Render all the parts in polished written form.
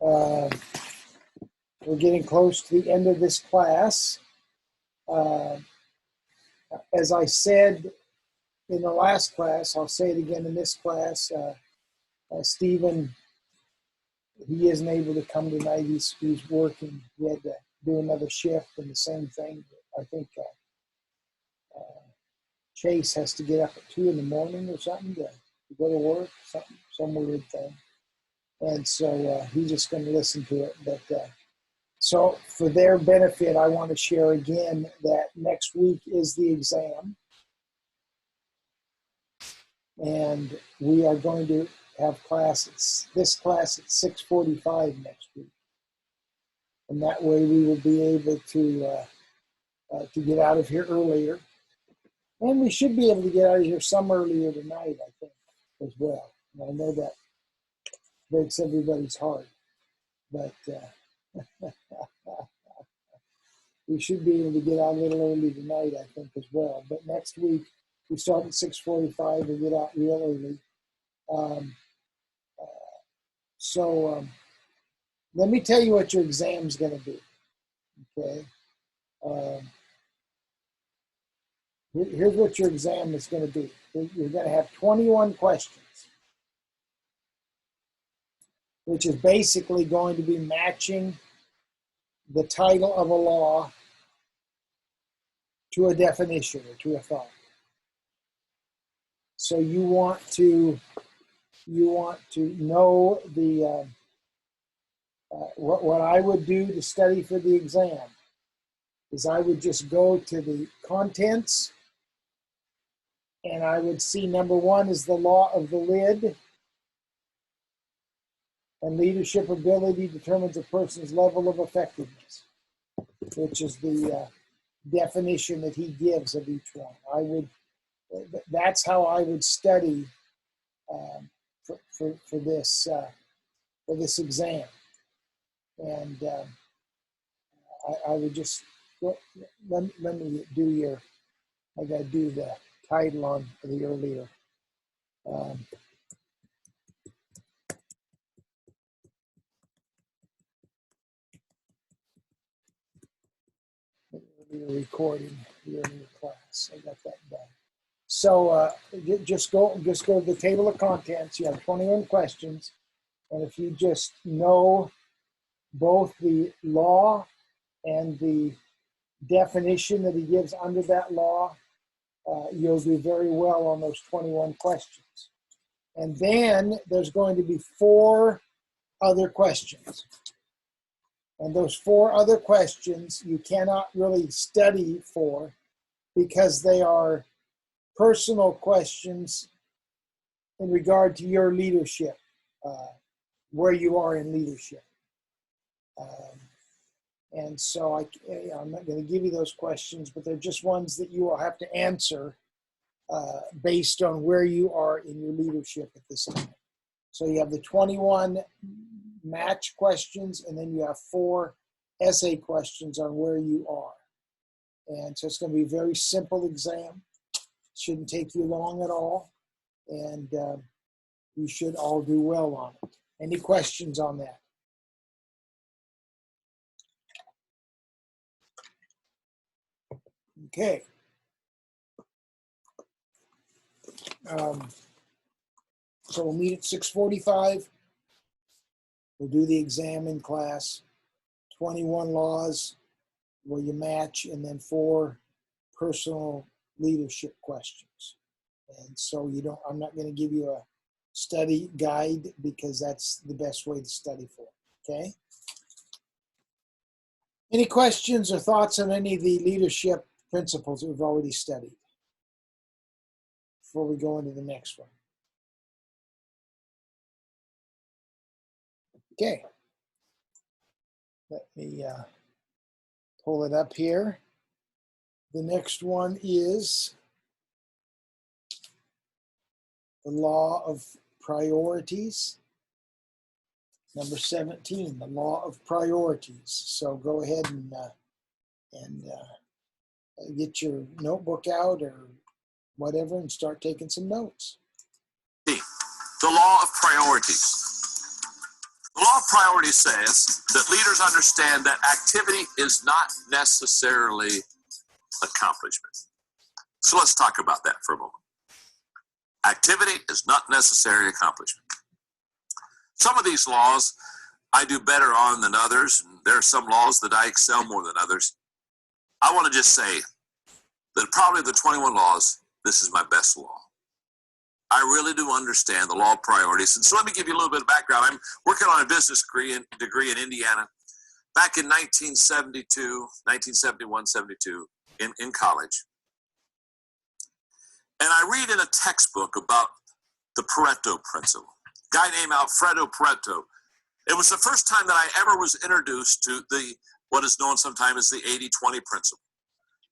We're getting close to the end of this class. As I said in the last class, I'll say it again in this class. Stephen, he isn't able to come tonight. He's working. He had to do another shift and the same thing. I think Chase has to get up at 2 in the morning or something to go to work, some weird thing. And so he's just going to listen to it. But so for their benefit, I want to share again that next week is the exam. And we are going to have this class at 6:45 next week. And that way we will be able to get out of here earlier. And we should be able to get out of here some earlier tonight, I think, as well. And I know that breaks everybody's heart. But we should be able to get out a little early tonight, I think, as well. But next week, we start at 6:45 and get out real early. Let me tell you what your exam's going to be, okay? Here's what your exam is going to be. You're going to have 21 questions, which is basically going to be matching the title of a law to a definition or to a thought. So you want to know the what I would do to study for the exam is I would just go to the contents and I would see number one is the law of the lid, and leadership ability determines a person's level of effectiveness, which is the definition that he gives of each one. That's how I would study for this exam, and I would just let me do I got to do the title on the earlier. Recording the earlier class. I got that done. So just go to the table of contents. You have 21 questions, and if you just know both the law and the definition that he gives under that law, you'll do very well on those 21 questions. And then there's going to be 4 other questions. And those 4 other questions you cannot really study for because they are personal questions in regard to your leadership, where you are in leadership. And so I'm not going to give you those questions, but they're just ones that you will have to answer based on where you are in your leadership at this time. So you have the 21 match questions, and then you have 4 essay questions on where you are. And so it's going to be a very simple exam. Shouldn't take you long at all, and you should all do well on it. Any questions on that? Okay. So we'll meet at 6:45. We'll do the exam in class. 21 laws where you match, and then 4 personal leadership questions. And so I'm not going to give you a study guide because that's the best way to study for it, okay? Any questions or thoughts on any of the leadership principles that we've already studied before we go into the next one? Okay. Let me pull it up here. The next one is the law of priorities. Number 17, the law of priorities. So go ahead and get your notebook out or whatever and start taking some notes. The law of priorities. The law law of priority says that leaders understand that activity is not necessarily accomplishment. So let's talk about that for a moment. Activity is not necessarily accomplishment. Some of these laws I do better on than others, and there are some laws that I excel more than others. I want to just say that probably the 21 laws, this is my best law. I really do understand the law of priorities. And so let me give you a little bit of background. I'm working on a business degree in Indiana back in 1971, 72 in college. And I read in a textbook about the Pareto principle. A guy named Alfredo Pareto. It was the first time that I ever was introduced to what is known sometimes as the 80-20 principle.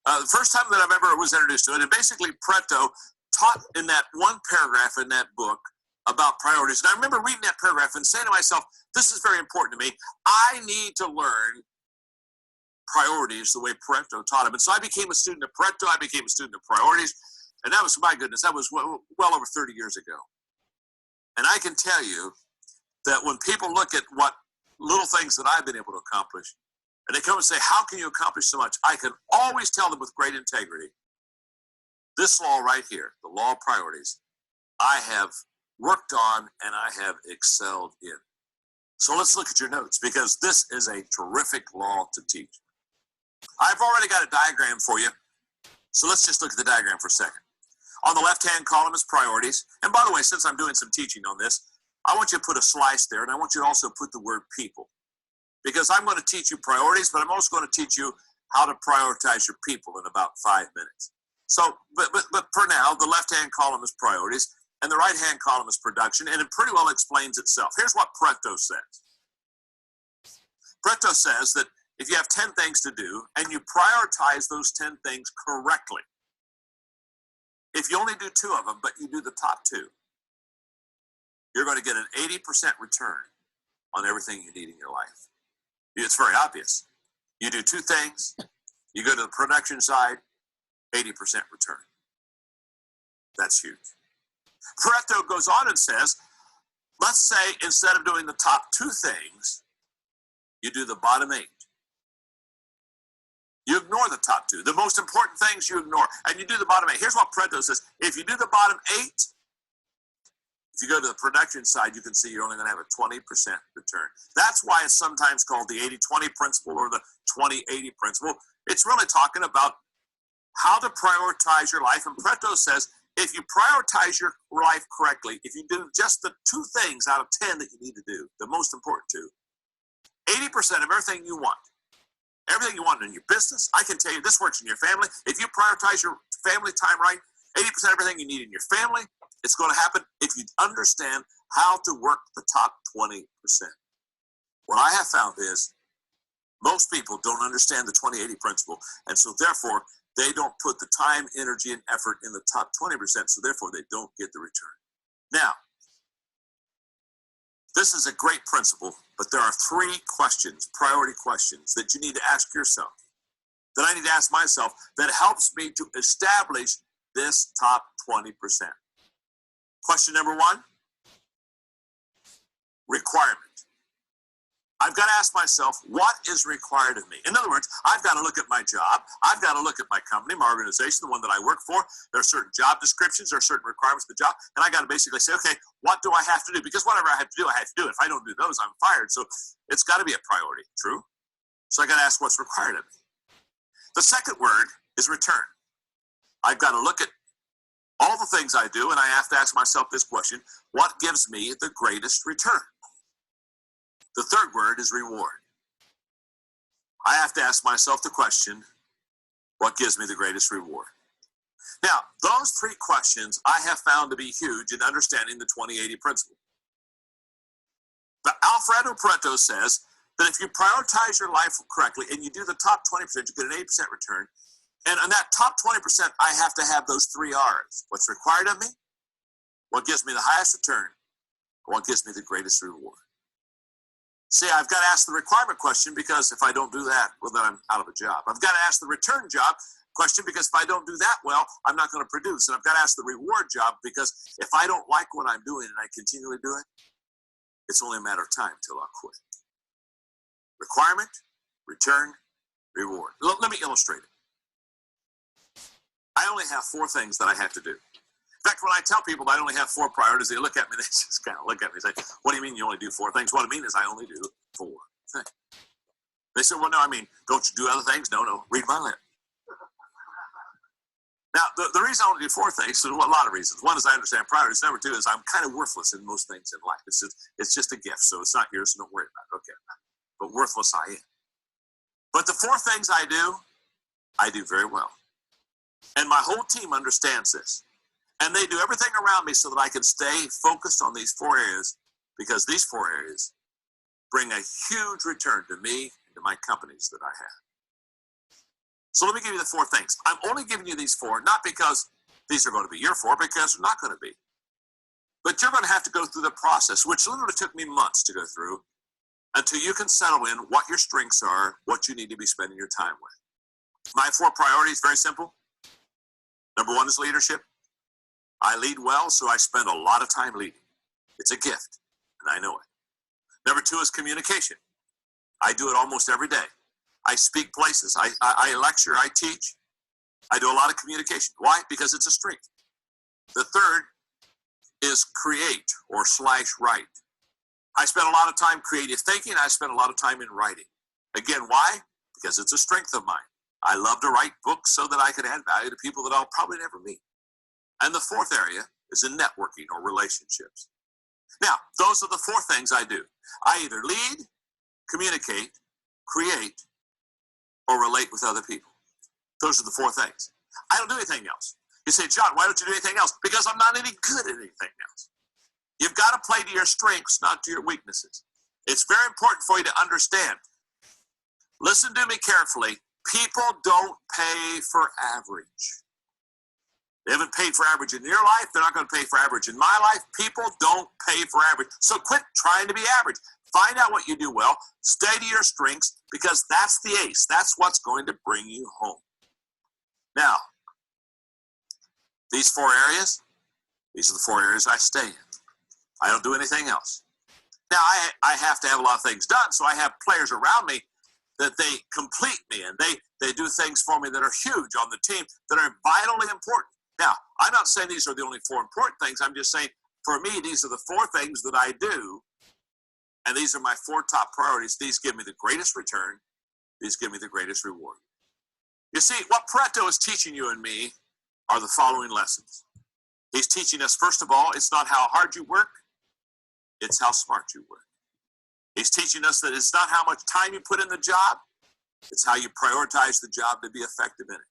The first time that I've ever was introduced to it, and basically Pareto taught in that one paragraph in that book about priorities. And I remember reading that paragraph and saying to myself, this is very important to me. I need to learn priorities the way Pareto taught them. And so I became a student of Pareto. I became a student of priorities. And that was, my goodness, that was well over 30 years ago. And I can tell you that when people look at what little things that I've been able to accomplish, and they come and say, how can you accomplish so much? I can always tell them with great integrity, this law right here, the law of priorities, I have worked on and I have excelled in. So let's look at your notes, because this is a terrific law to teach. I've already got a diagram for you. So let's just look at the diagram for a second. On the left-hand column is priorities. And by the way, since I'm doing some teaching on this, I want you to put a slice there, and I want you to also put the word people. Because I'm going to teach you priorities, but I'm also going to teach you how to prioritize your people in about 5 minutes. So, but for now, the left-hand column is priorities, and the right-hand column is production, and it pretty well explains itself. Here's what Pareto says. Pareto says that if you have 10 things to do, and you prioritize those 10 things correctly, if you only do 2 of them, but you do the top 2, you're going to get an 80% return on everything you need in your life. It's very obvious. You do 2 things, you go to the production side, 80% return. That's huge. Pareto goes on and says, let's say instead of doing the top 2 things, you do the bottom 8. You ignore the top 2. The most important things you ignore, and you do the bottom 8. Here's what Pareto says. If you do the bottom 8, if you go to the production side, you can see you're only going to have a 20% return. That's why it's sometimes called the 80-20 principle or the 20-80 principle. It's really talking about how to prioritize your life. And Pareto says, if you prioritize your life correctly, if you do just the 2 things out of 10 that you need to do, the most important 2, 80% of everything you want in your business, I can tell you this works in your family. If you prioritize your family time right, 80% of everything you need in your family, it's going to happen if you understand how to work the top 20%. What I have found is most people don't understand the 20-80 principle, and so therefore they don't put the time, energy, and effort in the top 20%, so therefore they don't get the return. Now, this is a great principle, but there are 3 questions, priority questions, that you need to ask yourself, that I need to ask myself, that helps me to establish this top 20%. Question number 1, requirement. I've got to ask myself, what is required of me? In other words, I've got to look at my job. I've got to look at my company, my organization, the one that I work for. There are certain job descriptions. There are certain requirements of the job. And I got to basically say, okay, what do I have to do? Because whatever I have to do, I have to do it. If I don't do those, I'm fired. So it's got to be a priority. True? So I got to ask what's required of me. The second word is return. I've got to look at all the things I do, and I have to ask myself this question: what gives me the greatest return? The third word is reward. I have to ask myself the question, what gives me the greatest reward? Now, those 3 questions I have found to be huge in understanding the 20-80 principle. But Alfredo Pareto says that if you prioritize your life correctly and you do the top 20%, you get an 80% return. And on that top 20%, I have to have those 3 R's. What's required of me? What gives me the highest return? Or what gives me the greatest reward? See, I've got to ask the requirement question, because if I don't do that, well, then I'm out of a job. I've got to ask the return job question, because if I don't do that well, I'm not going to produce. And I've got to ask the reward job, because if I don't like what I'm doing and I continually do it, It's only a matter of time till I'll quit. Requirement, return, reward. Let me illustrate it. I only have 4 things that I have to do. In fact, when I tell people I only have 4 priorities, they look at me, they just kind of look at me and say, what do you mean you only do 4 things? What I mean is I only do 4 things. They said, well, no, I mean, don't you do other things? No, read my lips. Now, the reason I only do 4 things is a lot of reasons. One is I understand priorities. Number 2 is I'm kind of worthless in most things in life. It's just a gift, so it's not yours, so don't worry about it. Okay. But worthless I am. But the 4 things I do very well. And my whole team understands this. And they do everything around me so that I can stay focused on these 4 areas, because these 4 areas bring a huge return to me and to my companies that I have. So let me give you the 4 things. I'm only giving you these 4, not because these are going to be your 4, because they're not going to be. But you're going to have to go through the process, which literally took me months to go through, until you can settle in what your strengths are, what you need to be spending your time with. My 4 priorities, very simple. Number 1 is leadership. I lead well, so I spend a lot of time leading. It's a gift, and I know it. Number 2 is communication. I do it almost every day. I speak places. I lecture. I teach. I do a lot of communication. Why? Because it's a strength. The 3rd is create or /write. I spend a lot of time creative thinking. I spend a lot of time in writing. Again, why? Because it's a strength of mine. I love to write books so that I can add value to people that I'll probably never meet. And the 4th area is in networking or relationships. Now, those are the 4 things I do. I either lead, communicate, create, or relate with other people. Those are the 4 things. I don't do anything else. You say, John, why don't you do anything else? Because I'm not any good at anything else. You've got to play to your strengths, not to your weaknesses. It's very important for you to understand. Listen to me carefully. People don't pay for average. They haven't paid for average in your life. They're not going to pay for average in my life. People don't pay for average. So quit trying to be average. Find out what you do well. Stay to your strengths, because that's the ace. That's what's going to bring you home. Now, these 4 areas, these are the 4 areas I stay in. I don't do anything else. Now, I have to have a lot of things done, so I have players around me that they complete me, and they do things for me that are huge on the team, that are vitally important. Now, I'm not saying these are the only 4 important things. I'm just saying, for me, these are the 4 things that I do, and these are my 4 top priorities. These give me the greatest return. These give me the greatest reward. You see, what Pareto is teaching you and me are the following lessons. He's teaching us, first of all, it's not how hard you work, it's how smart you work. He's teaching us that it's not how much time you put in the job, it's how you prioritize the job to be effective in it.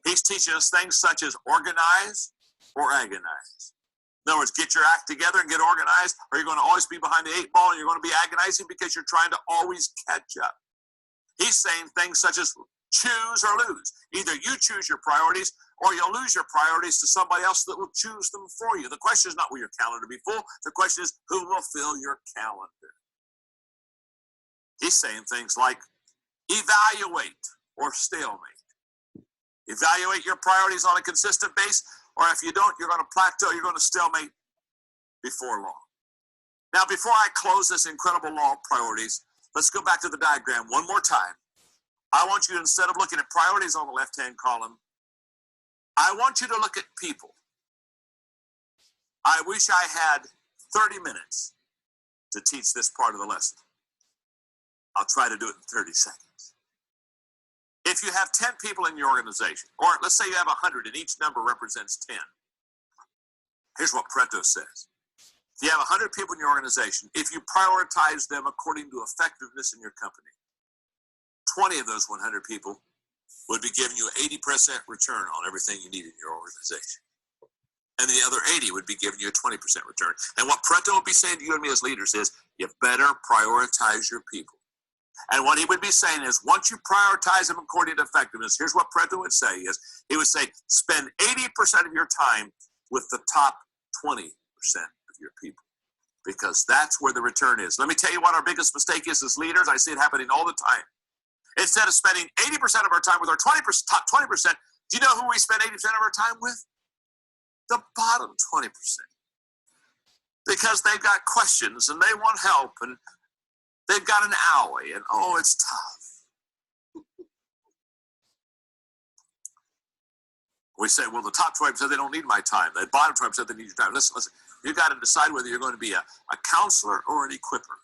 He's teaching us things such as organize or agonize. In other words, get your act together and get organized, or you're going to always be behind the 8 ball and you're going to be agonizing because you're trying to always catch up. He's saying things such as choose or lose. Either you choose your priorities or you'll lose your priorities to somebody else that will choose them for you. The question is not will your calendar be full. The question is who will fill your calendar. He's saying things like evaluate or stalemate. Evaluate your priorities on a consistent base, or if you don't, you're going to plateau, you're going to stalemate before long. Now, before I close this incredible law of priorities, let's go back to the diagram one more time. I want you, instead of looking at priorities on the left-hand column, I want you to look at people. I wish I had 30 minutes to teach this part of the lesson. I'll try to do it in 30 seconds. If you have 10 people in your organization, or let's say you have 100 and each number represents 10, here's what Pareto says. If you have 100 people in your organization, if you prioritize them according to effectiveness in your company, 20 of those 100 people would be giving you 80% return on everything you need in your organization. And the other 80 would be giving you a 20% return. And what Pareto would be saying to you and me as leaders is, you better prioritize your people. And what he would be saying is, once you prioritize them according to effectiveness, here's what Pareto would say is, he would say, spend 80% of your time with the top 20% of your people, because that's where the return is. Let me tell you what our biggest mistake is as leaders. I see it happening all the time. Instead of spending 80% of our time with our top 20%, do you know who we spend 80% of our time with? The bottom 20%. because they've got questions and they want help and they've got an owie and oh, it's tough. We say, well, the top 20% they don't need my time. The bottom 20% they need your time. Listen. You got to decide whether you're going to be a counselor or an equipper.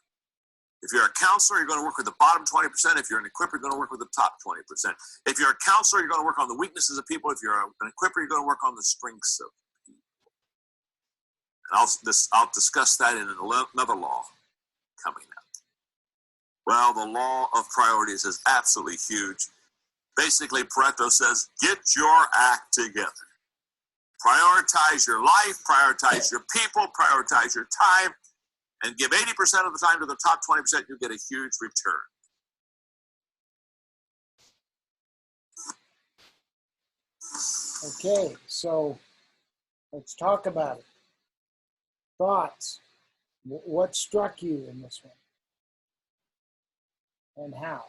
If you're a counselor, you're going to work with the bottom 20%. If you're an equipper, you're going to work with the top 20%. If you're a counselor, you're going to work on the weaknesses of people. If you're an equipper, you're going to work on the strengths of people. And I'll discuss that in another law coming up. Well, the law of priorities is absolutely huge. Basically, Pareto says, get your act together. Prioritize your life, prioritize your people, prioritize your time, and give 80% of the time to the top 20%, you'll get a huge return. Okay, so let's talk about it. Thoughts. What struck you in this one? And how?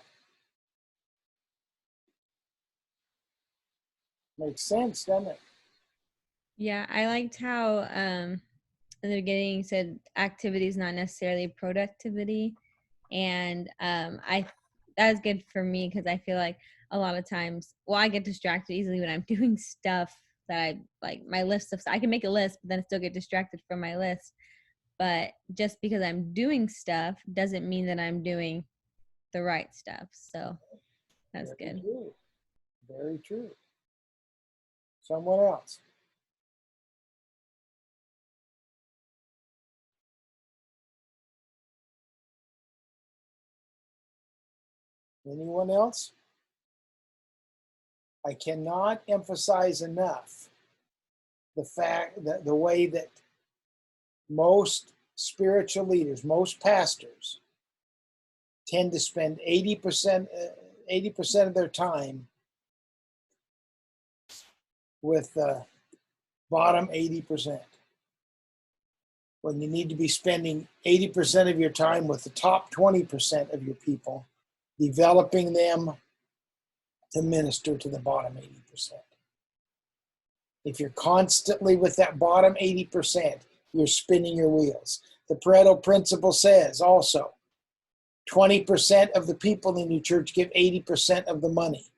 Makes sense, doesn't it? Yeah, I liked how in the beginning you said activity is not necessarily productivity, and that's good for me because I feel like a lot of times, I get distracted easily when I'm doing stuff that I like. My list of I can make a list, but then still get distracted from my list. But just because I'm doing stuff doesn't mean that I'm doing the right stuff. So that's Very good. True. Very true. Someone else. Anyone else? I cannot emphasize enough the fact that the way that most spiritual leaders, most pastors, tend to spend 80% of their time with the bottom 80%. When you need to be spending 80% of your time with the top 20% of your people, developing them to minister to the bottom 80%. If you're constantly with that bottom 80%, you're spinning your wheels. The Pareto principle says also, 20% of the people in your church give 80% of the money.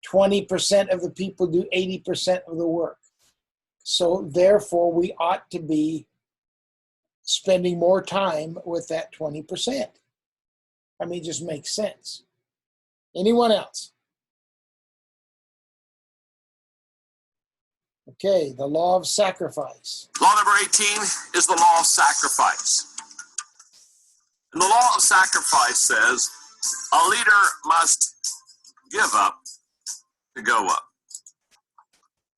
20% of the people do 80% of the work. So therefore, we ought to be spending more time with that 20%. I mean, it just makes sense. Anyone else? Okay, the law of sacrifice. Law number 18 is the law of sacrifice. And the law of sacrifice says a leader must give up to go up.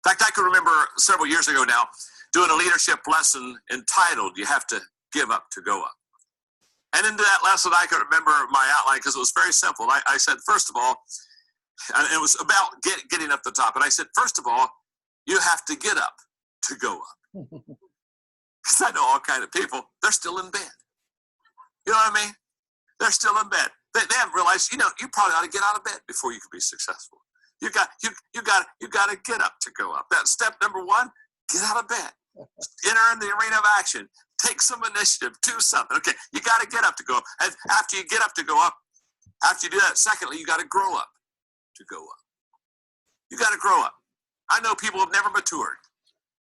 In fact, I can remember several years ago now doing a leadership lesson entitled, You Have to Give Up to Go Up. And in that lesson, I could remember my outline because it was very simple. I said, first of all, and it was about getting up the top. And I said, first of all, you have to get up to go up. Because I know all kinds of people, they're still in bed. You know what I mean? They're still in bed. They haven't realized, you probably ought to get out of bed before you can be successful. You got to get up to go up. That's step number one, get out of bed. Enter in the arena of action. Take some initiative, do something. Okay, you got to get up to go up. And after you get up to go up, after you do that, secondly, you got to grow up to go up. You got to grow up. I know people have never matured.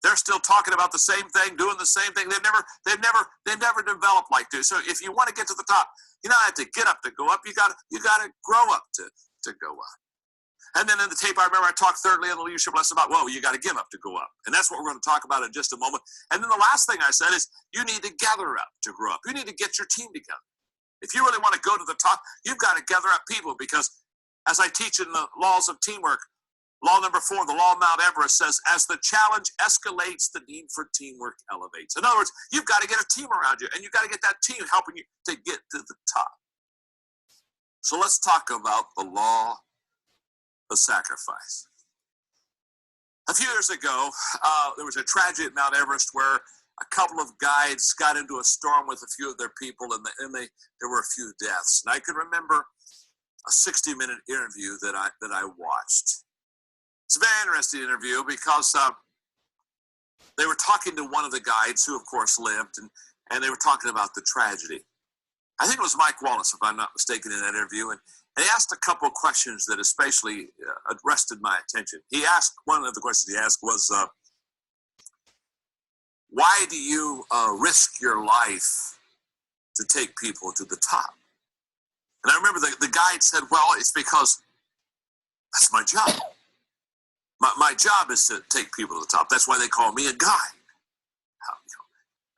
They're still talking about the same thing, doing the same thing. They've never developed like this. So if you want to get to the top, you don't have to get up to go up. You got to grow up to go up. And then in the tape, I remember I talked thirdly in the leadership lesson about, you got to give up to go up. And that's what we're going to talk about in just a moment. And then the last thing I said is you need to gather up to grow up. You need to get your team together. If you really want to go to the top, you've got to gather up people because as I teach in the laws of teamwork, law number 4, the law of Mount Everest says, as the challenge escalates, the need for teamwork elevates. In other words, you've got to get a team around you, and you've got to get that team helping you to get to the top. So let's talk about the law of sacrifice. A few years ago, there was a tragedy at Mount Everest where a couple of guides got into a storm with a few of their people, and there were a few deaths. And I can remember a 60-minute interview that I watched. It's a very interesting interview because they were talking to one of the guides who, of course, lived, and and they were talking about the tragedy. I think it was Mike Wallace, if I'm not mistaken, in that interview, and he asked a couple of questions that especially arrested my attention. He asked, one of the questions he asked was, why do you risk your life to take people to the top? And I remember the guide said, well, it's because that's my job. My job is to take people to the top. That's why they call me a guide.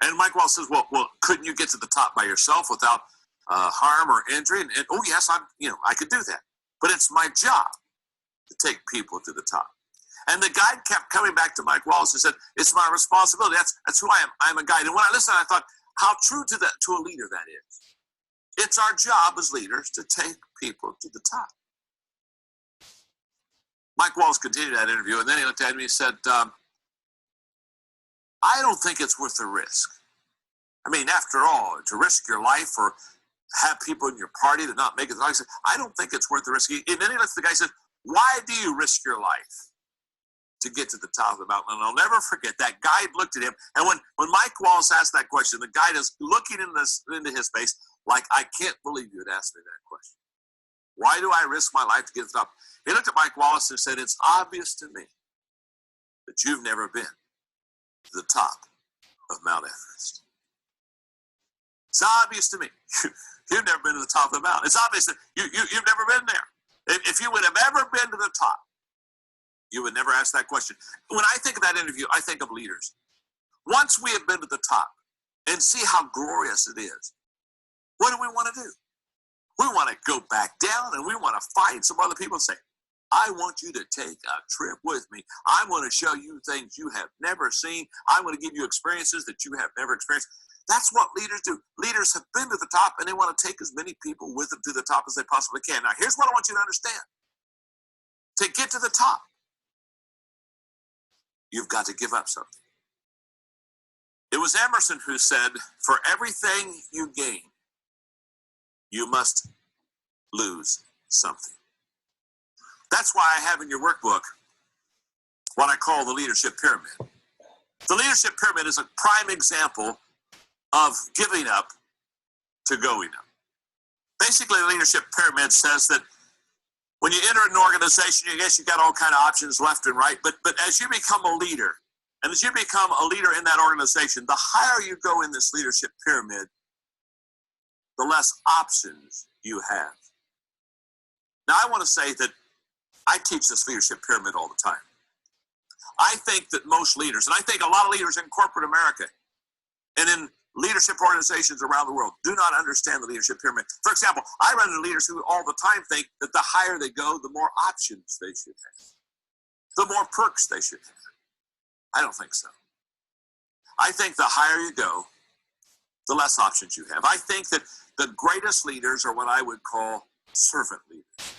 And Mike Wallace says, well, couldn't you get to the top by yourself without harm or injury? And oh yes, I could do that. But it's my job to take people to the top. And the guide kept coming back to Mike Wallace and said, it's my responsibility. That's who I am. I'm a guide. And when I listened, I thought, how true to a leader that is. It's our job as leaders to take people to the top. Mike Wallace continued that interview, and then he looked at me and said, I don't think it's worth the risk. I mean, after all, to risk your life or have people in your party to not make it. I said, I don't think it's worth the risk. And then he looked at the guy and said, why do you risk your life to get to the top of the mountain? And I'll never forget, that guide looked at him, and when Mike Wallace asked that question, the guide is looking into his face like, I can't believe you would ask me that question. Why do I risk my life to get to the top? He looked at Mike Wallace and said, it's obvious to me that you've never been to the top of Mount Everest. It's obvious to me. You've never been to the top of the mountain. It's obvious that you've never been there. If you would have ever been to the top, you would never ask that question. When I think of that interview, I think of leaders. Once we have been to the top and see how glorious it is, what do we want to do? We want to go back down, and we want to find some other people and say, I want you to take a trip with me. I want to show you things you have never seen. I want to give you experiences that you have never experienced. That's what leaders do. Leaders have been to the top, and they want to take as many people with them to the top as they possibly can. Now, here's what I want you to understand. To get to the top, you've got to give up something. It was Emerson who said, for everything you gain, you must lose something. That's why I have in your workbook what I call the leadership pyramid. The leadership pyramid is a prime example of giving up to going up. Basically, the leadership pyramid says that when you enter an organization, I guess you got all kind of options left and right, but as you become a leader, and as you become a leader in that organization, the higher you go in this leadership pyramid, the less options you have. Now, I want to say that I teach this leadership pyramid all the time. I think that most leaders, and I think a lot of leaders in corporate America and in leadership organizations around the world, do not understand the leadership pyramid. For example, I run into leaders who all the time think that the higher they go, the more options they should have, the more perks they should have. I don't think so. I think the higher you go, the less options you have. I think that the greatest leaders are what I would call servant leaders.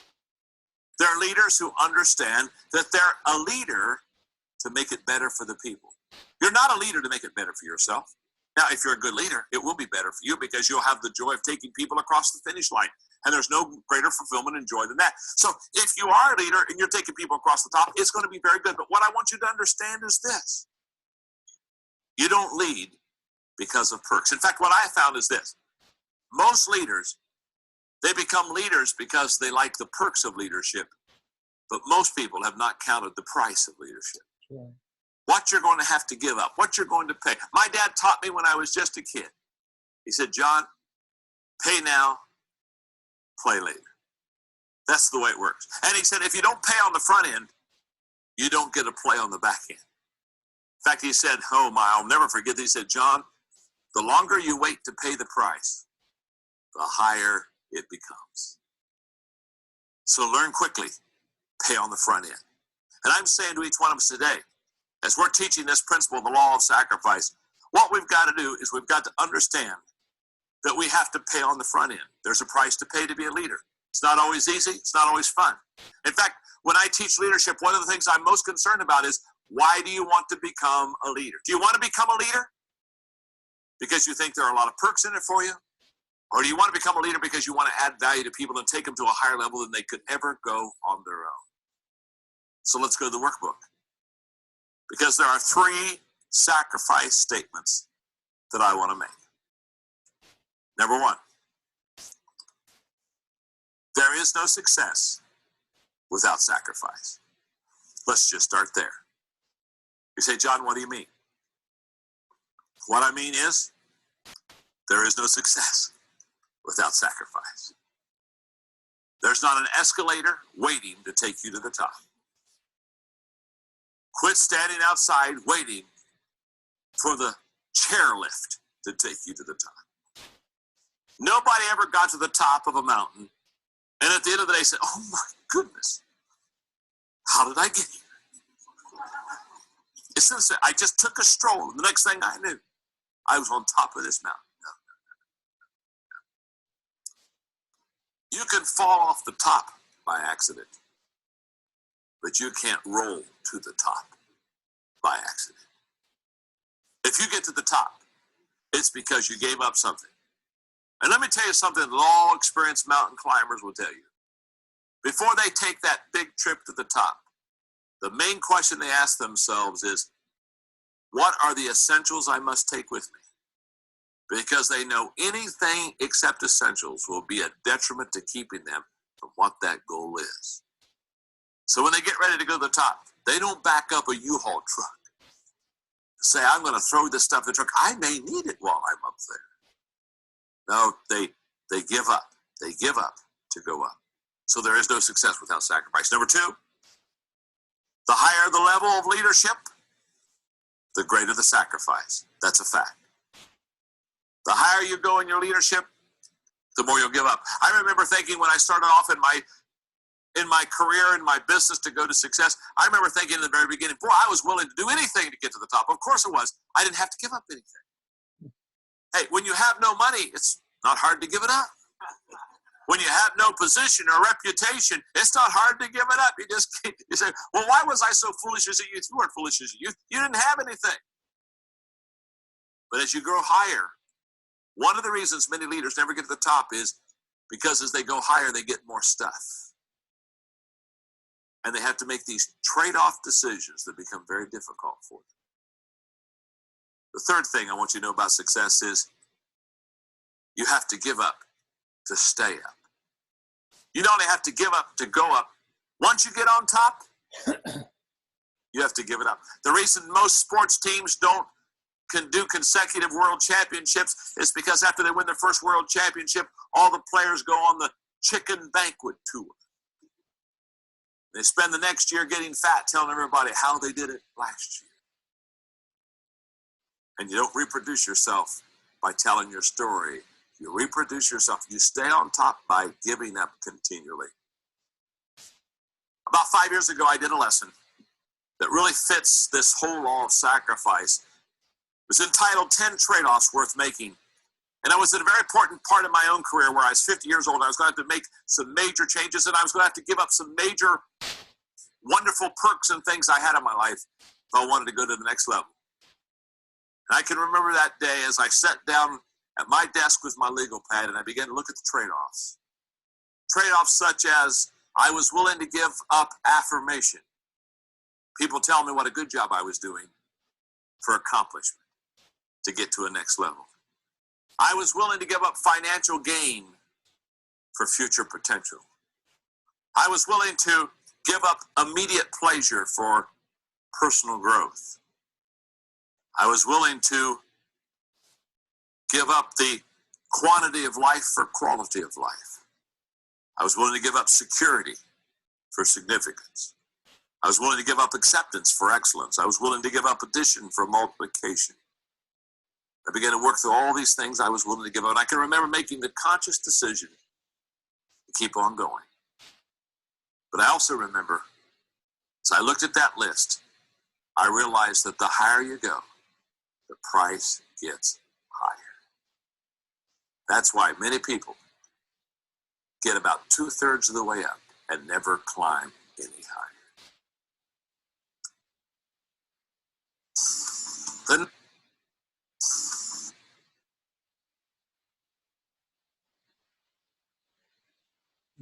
They're leaders who understand that they're a leader to make it better for the people. You're not a leader to make it better for yourself. Now, if you're a good leader, it will be better for you because you'll have the joy of taking people across the finish line. And there's no greater fulfillment and joy than that. So if you are a leader and you're taking people across the top, it's going to be very good. But what I want you to understand is this. You don't lead because of perks. In fact, what I found is this. Most leaders, they become leaders because they like the perks of leadership. But most people have not counted the price of leadership. Sure. What you're going to have to give up, what you're going to pay. My dad taught me when I was just a kid. He said, John, pay now, play later. That's the way it works. And he said, if you don't pay on the front end, you don't get a play on the back end. In fact, he said, oh my, I'll never forget this. He said, John, the longer you wait to pay the price, the higher it becomes. So learn quickly, pay on the front end. And I'm saying to each one of us today, as we're teaching this principle, the law of sacrifice, what we've got to do is we've got to understand that we have to pay on the front end. There's a price to pay to be a leader. It's not always easy. It's not always fun. In fact, when I teach leadership, one of the things I'm most concerned about is, why do you want to become a leader? Do you want to become a leader because you think there are a lot of perks in it for you? Or do you want to become a leader because you want to add value to people and take them to a higher level than they could ever go on their own? So let's go to the workbook. Because there are 3 sacrifice statements that I want to make. Number one, there is no success without sacrifice. Let's just start there. You say, John, what do you mean? What I mean is, there is no success without sacrifice. There's not an escalator waiting to take you to the top. Quit standing outside waiting for the chairlift to take you to the top. Nobody ever got to the top of a mountain and at the end of the day said, oh my goodness, how did I get here? It's just, I just took a stroll and the next thing I knew, I was on top of this mountain. You can fall off the top by accident, but you can't roll to the top by accident. If you get to the top, it's because you gave up something. And let me tell you something that all experienced mountain climbers will tell you. Before they take that big trip to the top, the main question they ask themselves is, what are the essentials I must take with me? Because they know anything except essentials will be a detriment to keeping them from what that goal is. So when they get ready to go to the top, they don't back up a U-Haul truck. Say, I'm going to throw this stuff in the truck. I may need it while I'm up there. No, they give up. They give up to go up. So there is no success without sacrifice. Number two, the higher the level of leadership, the greater the sacrifice. That's a fact. The higher you go in your leadership, the more you'll give up. I remember thinking when I started off in my career, in my business to go to success, I remember thinking in the very beginning, boy, I was willing to do anything to get to the top. Of course it was. I didn't have to give up anything. Hey, when you have no money, it's not hard to give it up. When you have no position or reputation, it's not hard to give it up. You say, well, why was I so foolish as a youth? You weren't foolish as a youth. You didn't have anything. But as you grow higher, one of the reasons many leaders never get to the top is because as they go higher, they get more stuff. And they have to make these trade-off decisions that become very difficult for them. The third thing I want you to know about success is you have to give up to stay up. You don't only have to give up to go up. Once you get on top, you have to give it up. The reason most sports teams can do consecutive world championships is because after they win their first world championship, all the players go on the chicken banquet tour. They spend the next year getting fat, telling everybody how they did it last year. And you don't reproduce yourself by telling your story. You reproduce yourself. You stay on top by giving up continually. About 5 years ago, I did a lesson that really fits this whole law of sacrifice. It was entitled 10 Trade-Offs Worth Making. And I was at a very important part of my own career where I was 50 years old. I was going to have to make some major changes, and I was going to have to give up some major wonderful perks and things I had in my life if I wanted to go to the next level. And I can remember that day as I sat down at my desk with my legal pad and I began to look at the trade-offs. Trade-offs such as I was willing to give up affirmation. People tell me what a good job I was doing for accomplishment to get to a next level. I was willing to give up financial gain for future potential. I was willing to give up immediate pleasure for personal growth. I was willing to give up the quantity of life for quality of life. I was willing to give up security for significance. I was willing to give up acceptance for excellence. I was willing to give up addition for multiplication. I began to work through all these things I was willing to give up. And I can remember making the conscious decision to keep on going. But I also remember, as I looked at that list, I realized that the higher you go, the price gets higher. That's why many people get about 2/3 of the way up and never climb any higher. Then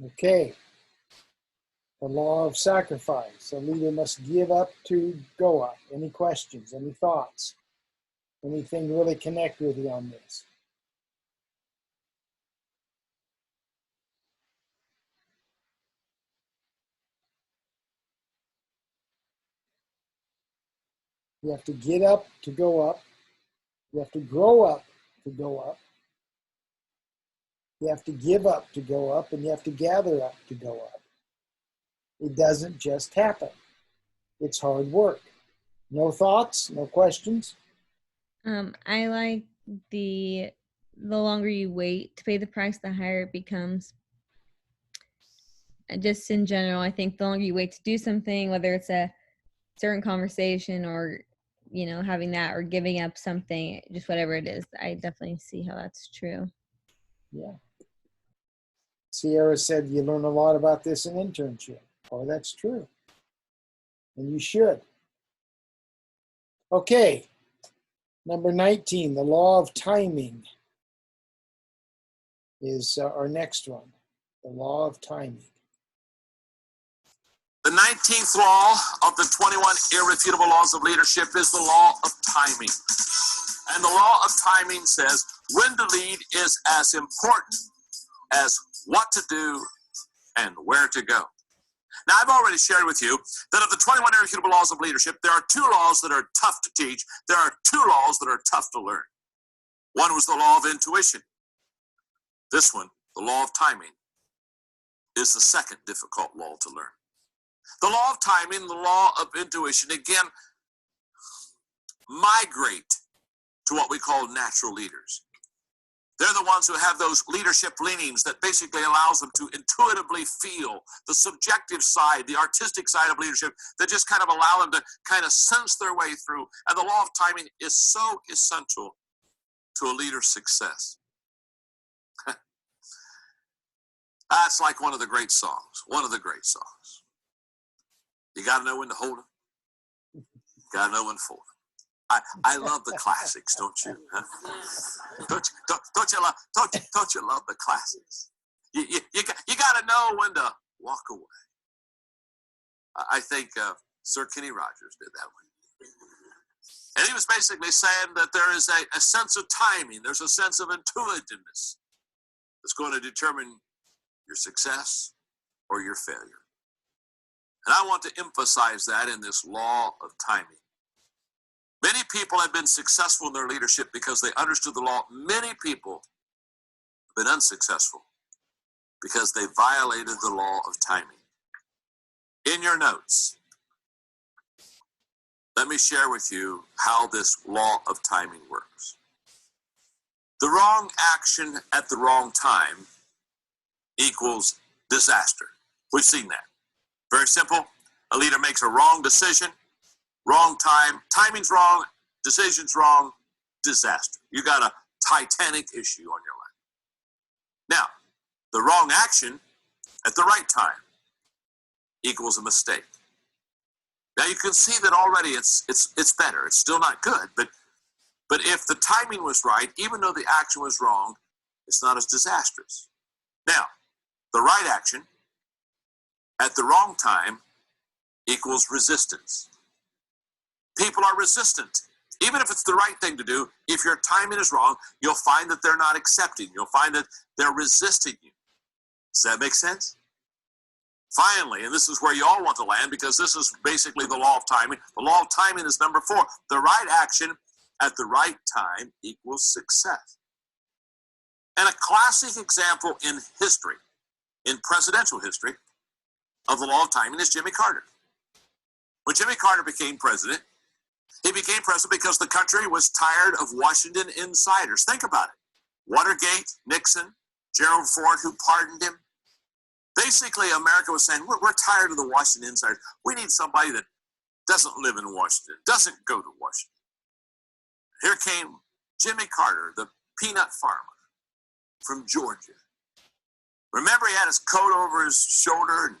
Okay. The law of sacrifice. A leader must give up to go up. Any questions? Any thoughts? Anything really connect with you on this? You have to get up to go up. You have to grow up to go up. You have to give up to go up, and you have to gather up to go up. It doesn't just happen. It's hard work. No thoughts? No questions? I like the longer you wait to pay the price, the higher it becomes. Just in general, I think the longer you wait to do something, whether it's a certain conversation or, having that or giving up something, just whatever it is, I definitely see how that's true. Yeah. Sierra said you learn a lot about this in internship. Oh, that's true. And you should. Okay. Number 19, the law of timing is our next one. The law of timing. The 19th law of the 21 irrefutable laws of leadership is the law of timing. And the law of timing says when to lead is as important as what to do and where to go. Now, I've already shared with you that of the 21 irrefutable laws of leadership, there are 2 laws that are tough to teach. There are 2 laws that are tough to learn. One was the law of intuition. This one, the law of timing, is the second difficult law to learn. The law of timing, the law of intuition, again, migrate to what we call natural leaders. They're the ones who have those leadership leanings that basically allows them to intuitively feel the subjective side, the artistic side of leadership, that just kind of allow them to kind of sense their way through. And the law of timing is so essential to a leader's success. That's like one of the great songs, You got to know when to hold them. You got to know when to fold them. I love the classics, don't you? Huh? Don't you love the classics? You got to know when to walk away. I think Sir Kenny Rogers did that one. And he was basically saying that there is a sense of timing. There's a sense of intuitiveness that's going to determine your success or your failure. And I want to emphasize that in this law of timing. Many people have been successful in their leadership because they understood the law. Many people have been unsuccessful because they violated the law of timing. In your notes, let me share with you how this law of timing works. The wrong action at the wrong time equals disaster. We've seen that. Very simple. A leader makes a wrong decision, wrong time, timing's wrong, decision's wrong, disaster. You got a Titanic issue on your life. Now, the wrong action at the right time equals a mistake. Now you can see that already it's better. It's still not good, but if the timing was right, even though the action was wrong, it's not as disastrous. Now, the right action at the wrong time equals resistance. People are resistant. Even if it's the right thing to do, if your timing is wrong, you'll find that they're not accepting. You'll find that they're resisting you. Does that make sense? Finally, and this is where you all want to land because this is basically the law of timing. The law of timing is number 4. The right action at the right time equals success. And a classic example in history, in presidential history, of the law of timing is Jimmy Carter. When Jimmy Carter became president, he became president because the country was tired of Washington insiders. Think about it. Watergate, Nixon, Gerald Ford, who pardoned him. Basically, America was saying, we're tired of the Washington insiders. We need somebody that doesn't live in Washington, doesn't go to Washington. Here came Jimmy Carter, the peanut farmer from Georgia. Remember, he had his coat over his shoulder and,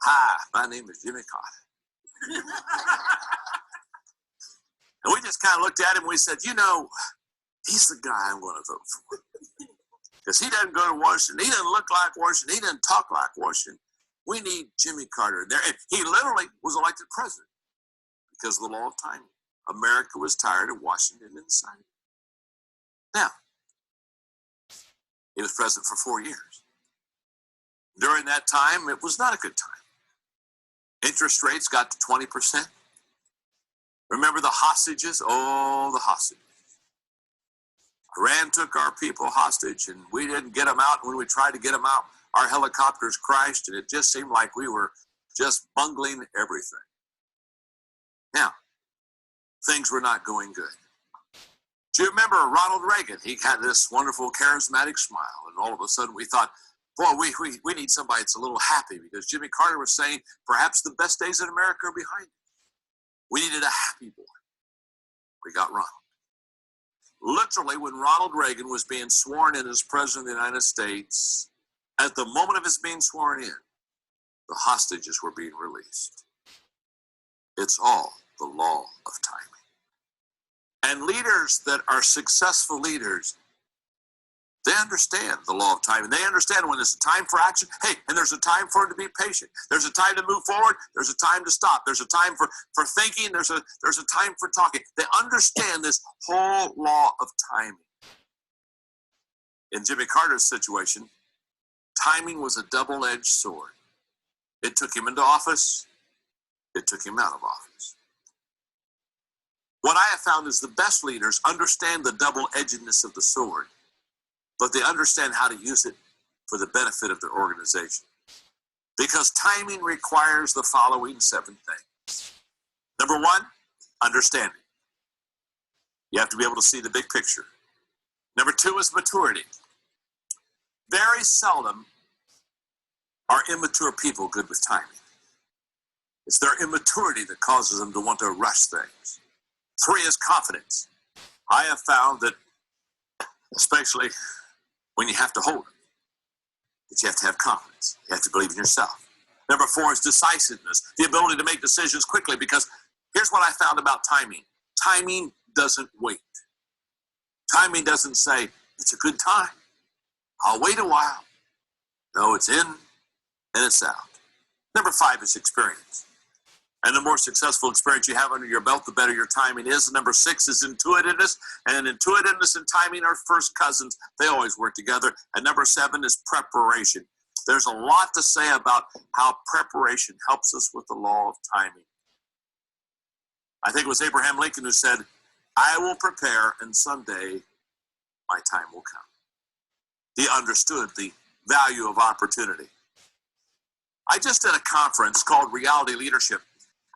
hi, my name is Jimmy Carter. And we just kind of looked at him and we said, he's the guy I'm going to vote for. Because he doesn't go to Washington. He doesn't look like Washington. He doesn't talk like Washington. We need Jimmy Carter in there. And he literally was elected president because of the law of timing. America was tired of Washington insiders. Now, he was president for 4 years. During that time, it was not a good time. Interest rates got to 20%. Remember the hostages? Oh, the hostages. Iran took our people hostage, and we didn't get them out. When we tried to get them out, our helicopters crashed, and it just seemed like we were just bungling everything. Now, things were not going good. Do you remember Ronald Reagan? He had this wonderful, charismatic smile, and all of a sudden we thought, boy, we need somebody that's a little happy, because Jimmy Carter was saying perhaps the best days in America are behind us. We needed a happy boy. We got Ronald. Literally, when Ronald Reagan was being sworn in as president of the United States, at the moment of his being sworn in, the hostages were being released. It's all the law of timing. And leaders that are successful leaders, they understand the law of timing. They understand when there's a time for action, hey, and there's a time for it to be patient. There's a time to move forward. There's a time to stop. There's a time for thinking. There's a time for talking. They understand this whole law of timing. In Jimmy Carter's situation, timing was a double-edged sword. It took him into office. It took him out of office. What I have found is the best leaders understand the double-edgedness of the sword, but they understand how to use it for the benefit of their organization. Because timing requires the following 7 things. Number 1, understanding. You have to be able to see the big picture. Number 2 is maturity. Very seldom are immature people good with timing. It's their immaturity that causes them to want to rush things. 3 is confidence. I have found that, especially when you have to hold it, that you have to have confidence. You have to believe in yourself. Number 4 is decisiveness, the ability to make decisions quickly, because here's what I found about timing. Timing doesn't wait. Timing doesn't say, it's a good time. I'll wait a while. No, it's in and it's out. Number 5 is experience. And the more successful experience you have under your belt, the better your timing is. And number 6 is intuitiveness. And intuitiveness and timing are first cousins. They always work together. And number 7 is preparation. There's a lot to say about how preparation helps us with the law of timing. I think it was Abraham Lincoln who said, I will prepare and someday my time will come. He understood the value of opportunity. I just did a conference called Reality Leadership.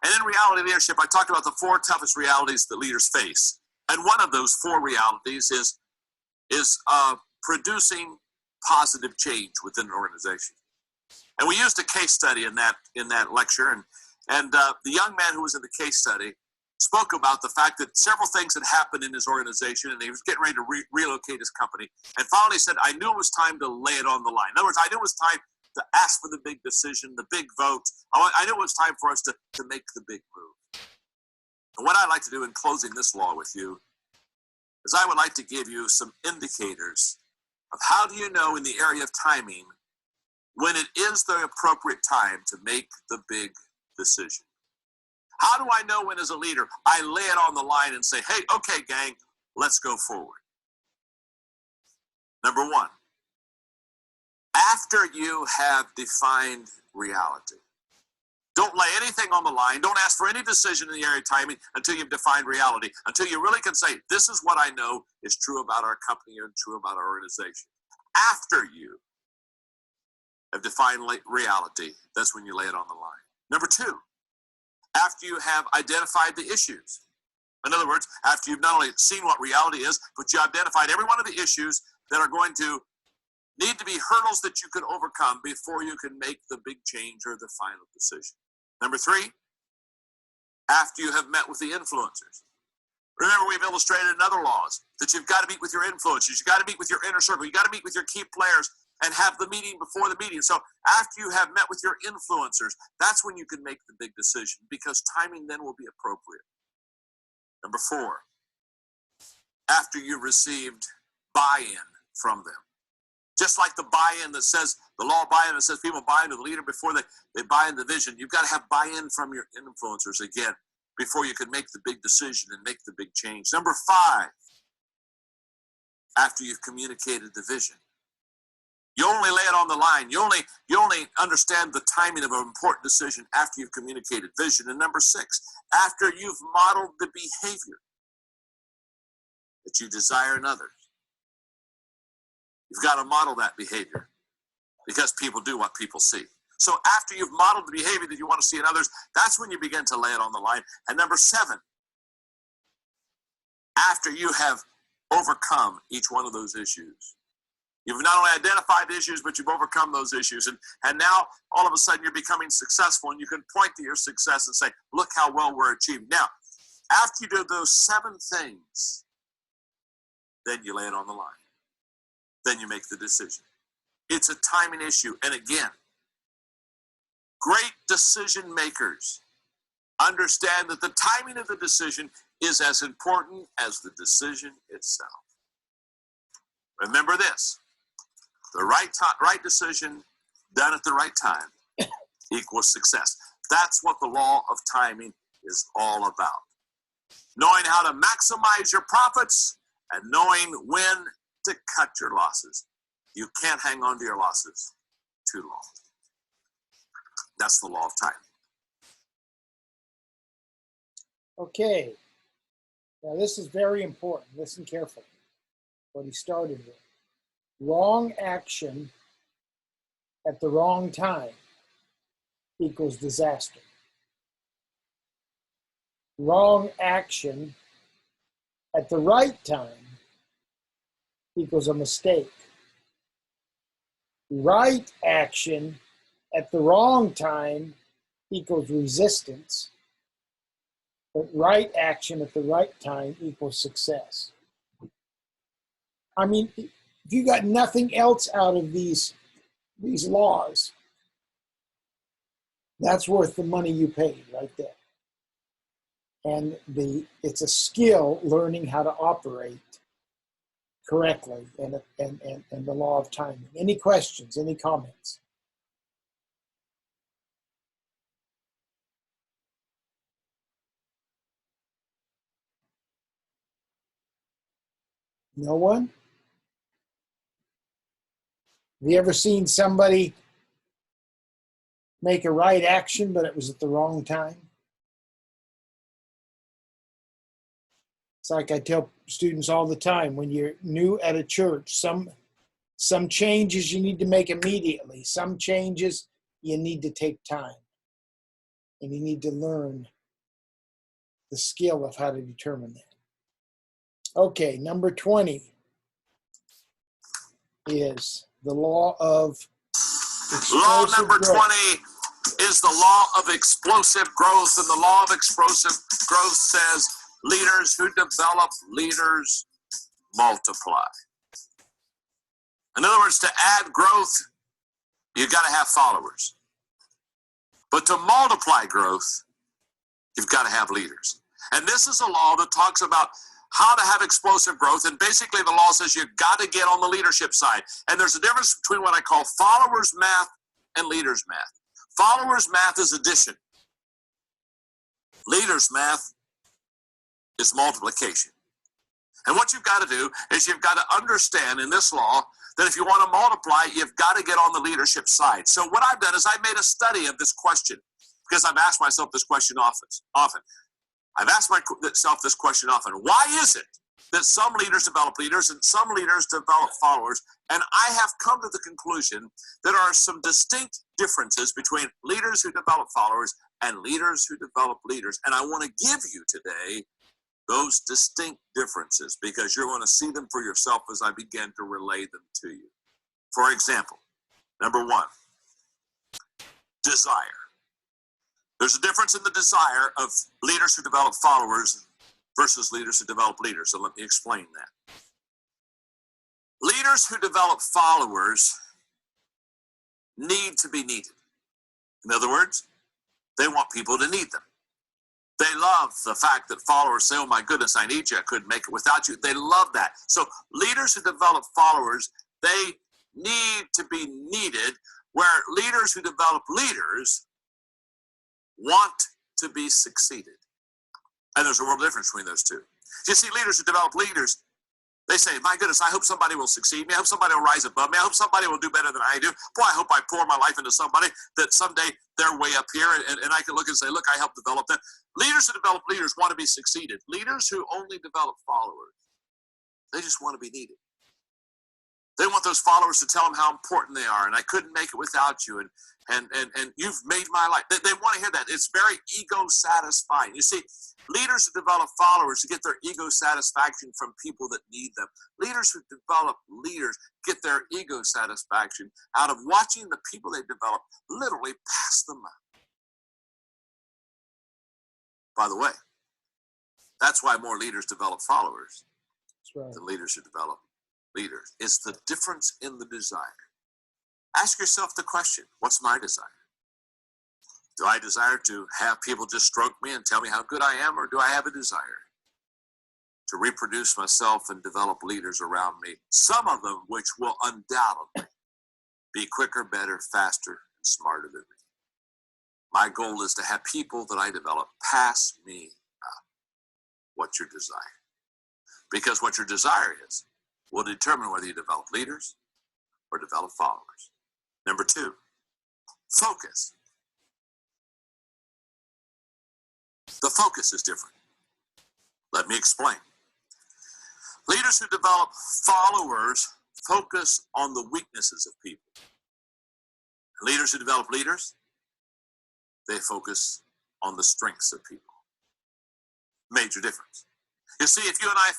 And in Reality Leadership, I talked about the 4 toughest realities that leaders face. And one of those 4 realities is producing positive change within an organization. And we used a case study in that lecture. And the young man who was in the case study spoke about the fact that several things had happened in his organization, and he was getting ready to relocate his company. And finally said, I knew it was time to lay it on the line. In other words, I knew it was time to ask for the big decision, the big vote. I knew it was time for us to make the big move. And what I'd like to do in closing this law with you is I would like to give you some indicators of how do you know in the area of timing when it is the appropriate time to make the big decision. How do I know when as a leader I lay it on the line and say, hey, okay, gang, let's go forward? Number 1, after you have defined reality. Don't lay anything on the line. Don't ask for any decision in the area of timing until you've defined reality, until you really can say, this is what I know is true about our company and true about our organization. After you have defined reality, that's when you lay it on the line. Number 2, after you have identified the issues. In other words, after you've not only seen what reality is, but you identified every one of the issues that are going to need to be hurdles that you can overcome before you can make the big change or the final decision. Number 3, after you have met with the influencers. Remember, we've illustrated in other laws that you've got to meet with your influencers. You've got to meet with your inner circle. You've got to meet with your key players and have the meeting before the meeting. So after you have met with your influencers, that's when you can make the big decision, because timing then will be appropriate. Number 4, after you've received buy-in from them. Just like the buy-in that says, the law of buy-in that says people buy into the leader before they buy into the vision. You've got to have buy-in from your influencers again before you can make the big decision and make the big change. Number 5, after you've communicated the vision. You only lay it on the line. You only understand the timing of an important decision after you've communicated vision. And number 6, after you've modeled the behavior that you desire in others. You've got to model that behavior because people do what people see. So after you've modeled the behavior that you want to see in others, that's when you begin to lay it on the line. And number 7, after you have overcome each one of those issues. You've not only identified issues, but you've overcome those issues. And now, all of a sudden, you're becoming successful, and you can point to your success and say, look how well we're achieving. Now, after you do those 7 things, then you lay it on the line. Then you make the decision. It's a timing issue. And again, great decision makers understand that the timing of the decision is as important as the decision itself. Remember this. The right decision done at the right time equals success. That's what the law of timing is all about. Knowing how to maximize your profits and knowing when to cut your losses. You can't hang on to your losses too long. That's the law of timing. Okay. Now this is very important. Listen carefully. What he started with. Wrong action at the wrong time equals disaster. Wrong action at the right time equals a mistake. Right action at the wrong time equals resistance. But right action at the right time equals success. I mean, if you got nothing else out of these laws, that's worth the money you paid right there. And it's a skill learning how to operate correctly and the law of timing. Any questions, any comments? No one? Have you ever seen somebody make a right action, but it was at the wrong time? It's like I tell students all the time, when you're new at a church, some changes you need to make immediately. Some changes you need to take time. And you need to learn the skill of how to determine that. Okay, number 20 is the law of Law number growth. 20 is the law of explosive growth. And the law of explosive growth says leaders who develop leaders multiply. In other words, to add growth, you've got to have followers. But to multiply growth, you've got to have leaders. And this is a law that talks about how to have explosive growth. And basically the law says you've got to get on the leadership side. And there's a difference between what I call followers math and leaders math. Followers math is addition. Leaders math is multiplication. And what you've got to do is you've got to understand in this law that if you want to multiply, you've got to get on the leadership side. So what I've done is I've made a study of this question because I've asked myself this question often. I've asked myself this question often. Why is it that some leaders develop leaders and some leaders develop followers? And I have come to the conclusion that there are some distinct differences between leaders who develop followers and leaders who develop leaders. And I want to give you today those distinct differences because you're going to see them for yourself as I begin to relay them to you. For example, number 1, desire. There's a difference in the desire of leaders who develop followers versus leaders who develop leaders. So let me explain that. Leaders who develop followers need to be needed. In other words, they want people to need them. They love the fact that followers say, oh my goodness, I need you. I couldn't make it without you. They love that. So leaders who develop followers, they need to be needed, where leaders who develop leaders want to be succeeded. And there's a world difference between those two. You see, leaders who develop leaders, They say, my goodness, I hope somebody will succeed me. I hope somebody will rise above me. I hope somebody will do better than I do. Boy, I hope I pour my life into somebody that someday they're way up here and I can look and say, look, I helped develop them. Leaders who develop leaders want to be succeeded. Leaders who only develop followers, they just want to be needed. They want those followers to tell them how important they are, and I couldn't make it without you, and you've made my life. They want to hear that. It's very ego satisfying. You see, leaders who develop followers get their ego satisfaction from people that need them. Leaders who develop leaders get their ego satisfaction out of watching the people they develop literally pass them up. By the way, that's why more leaders develop followers than leaders who develop leaders. It's the difference in the desire. Ask yourself the question, what's my desire? Do I desire to have people just stroke me and tell me how good I am, or do I have a desire to reproduce myself and develop leaders around me, some of them which will undoubtedly be quicker, better, faster, and smarter than me? My goal is to have people that I develop pass me up. What's your desire? Because what your desire is will determine whether you develop leaders or develop followers. Number 2, focus. The focus is different. Let me explain. Leaders who develop followers focus on the weaknesses of people. Leaders who develop leaders, they focus on the strengths of people. Major difference. You see, if you and I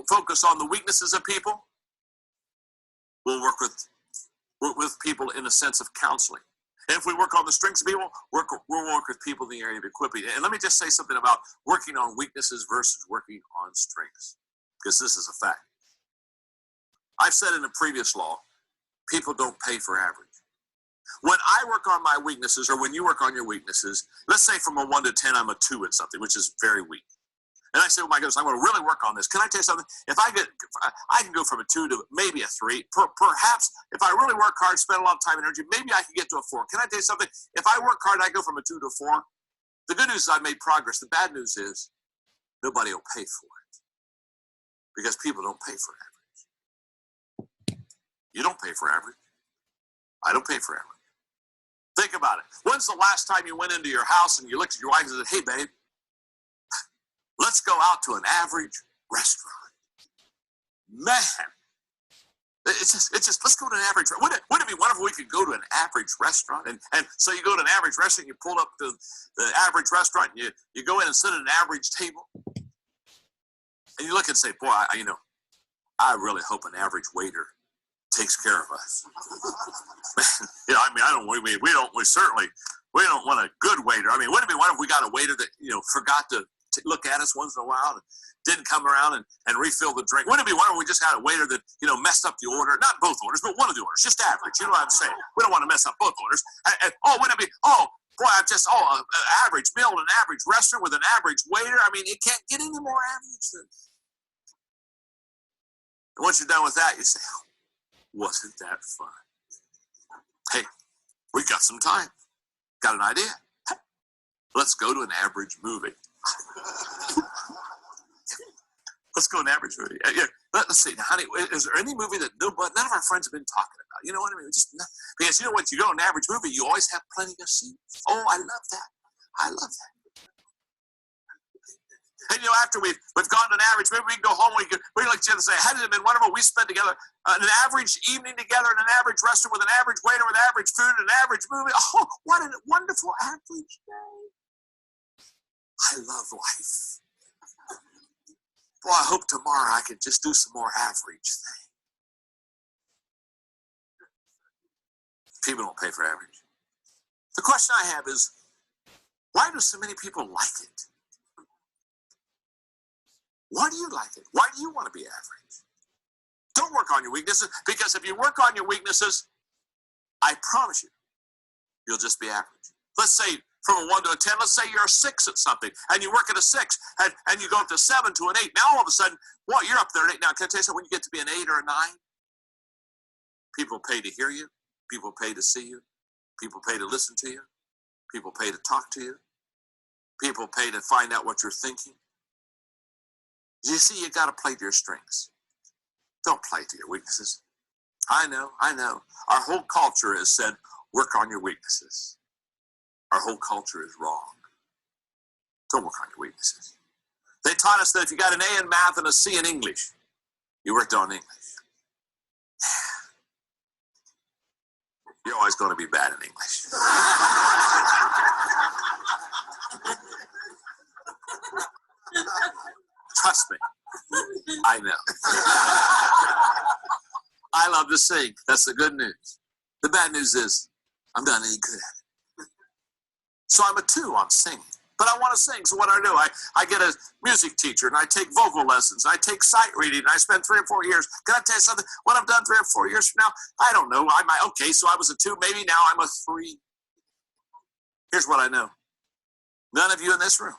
focus on the weaknesses of people, we'll work with people in a sense of counseling. And if we work on the strengths of people, we'll work with people in the area of equipping. And let me just say something about working on weaknesses versus working on strengths, because this is a fact. I've said in a previous law, people don't pay for average. When I work on my weaknesses, or when you work on your weaknesses, let's say from a 1 to 10, I'm a 2 at something, which is very weak. And I say, oh my goodness, I'm going to really work on this. Can I tell you something? If I can go from a 2 to maybe a 3. Perhaps if I really work hard, spend a lot of time and energy, maybe I can get to a 4. Can I tell you something? If I work hard, I go from a 2 to a 4. The good news is I made progress. The bad news is nobody will pay for it, because people don't pay for average. You don't pay for average. I don't pay for average. Think about it. When's the last time you went into your house and you looked at your wife and said, hey, babe, let's go out to an average restaurant? Man, it's just let's go to an average. Wouldn't it be wonderful if we could go to an average restaurant? And so you go to an average restaurant, you pull up to the average restaurant, and you go in and sit at an average table, and you look and say, boy, I really hope an average waiter takes care of us. We don't want a good waiter. I mean, wouldn't it be wonderful if we got a waiter that forgot to look at us once in a while and didn't come around and refill the drink? Wouldn't it be wonderful if we just had a waiter that messed up the order? Not both orders, but one of the orders, just average. You know what I'm saying? We don't want to mess up both orders. Wouldn't it be? An average meal at an average restaurant with an average waiter. I mean, it can't get any more average than. And once you're done with that, you say, wasn't that fun? Hey, we got some time. Got an idea? Let's go to an average movie. Let's go to an average movie. Let's see, honey, is there any movie that none of our friends have been talking about? You know what I mean? Because what, you go to an average movie, you always have plenty of seats. Oh, I love that. I love that. And after we've gone to an average movie, we can go home, we can look at each other and say, hadn't it been wonderful? We spent together an average evening together in an average restaurant with an average waiter, with average food, and an average movie. Oh, what a wonderful average day. I love life. Boy, I hope tomorrow I can just do some more average thing. People don't pay for average. The question I have is, why do so many people like it? Why do you like it? Why do you want to be average? Don't work on your weaknesses, because if you work on your weaknesses, I promise you, you'll just be average. Let's say from a 1 to a 10, let's say you're a 6 at something, and you work at a 6, and you go up to 7 to an 8. Now all of a sudden, you're up there at 8. Now, can I tell you something? When you get to be an 8 or a 9, people pay to hear you. People pay to see you. People pay to listen to you. People pay to talk to you. People pay to find out what you're thinking. You see, you got to play to your strengths. Don't play to your weaknesses. I know. Our whole culture has said, work on your weaknesses. Our whole culture is wrong. Don't work on your weaknesses. They taught us that if you got an A in math and a C in English, you worked on English. You're always going to be bad in English. Trust me, I know. I love to sing. That's the good news. The bad news is I'm not any good at it. So I'm a 2 on singing. But I want to sing, so what do? I get a music teacher, and I take vocal lessons. I take sight reading, and I spend 3 or 4 years. Can I tell you something? What I've done 3 or 4 years from now, I don't know. Okay, so I was a 2, maybe now I'm a 3. Here's what I know. None of you in this room,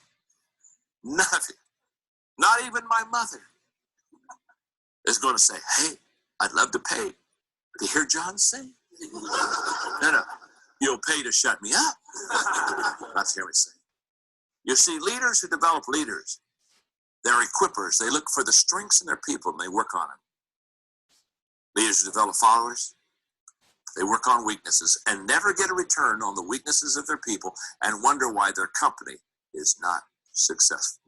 none of you, not even my mother, is going to say, hey, I'd love to pay to hear John sing. No. You'll pay to shut me up. Not to hear me sing. You see, leaders who develop leaders, they're equippers. They look for the strengths in their people and they work on them. Leaders who develop followers, they work on weaknesses and never get a return on the weaknesses of their people and wonder why their company is not successful.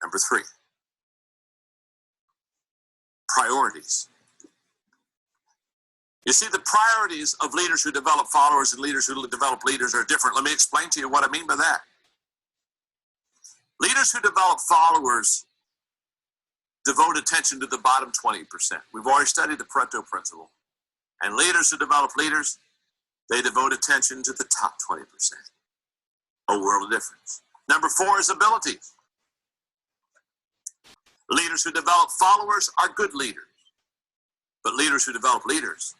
Number 3, priorities. You see, the priorities of leaders who develop followers and leaders who develop leaders are different. Let me explain to you what I mean by that. Leaders who develop followers devote attention to the bottom 20%. We've already studied the Pareto principle. And leaders who develop leaders, they devote attention to the top 20%. A world of difference. Number 4 is abilities. Leaders who develop followers are good leaders. But leaders who develop leaders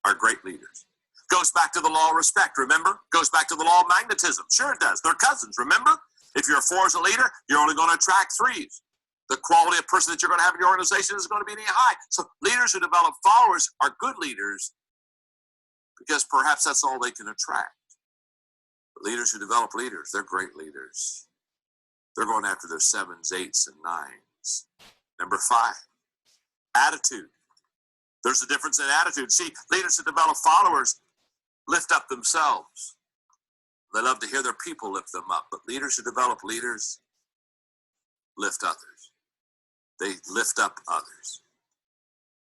are great leaders. Goes back to the law of respect, remember? Goes back to the law of magnetism. Sure it does. They're cousins, remember? If you're a 4 as a leader, you're only going to attract 3s. The quality of person that you're going to have in your organization is going to be any high. So leaders who develop followers are good leaders because perhaps that's all they can attract. But leaders who develop leaders, they're great leaders. They're going after their 7s, 8s, and 9s. Number 5, attitude. There's a difference in attitude. See, leaders who develop followers lift up themselves. They love to hear their people lift them up. But leaders who develop leaders lift others. They lift up others.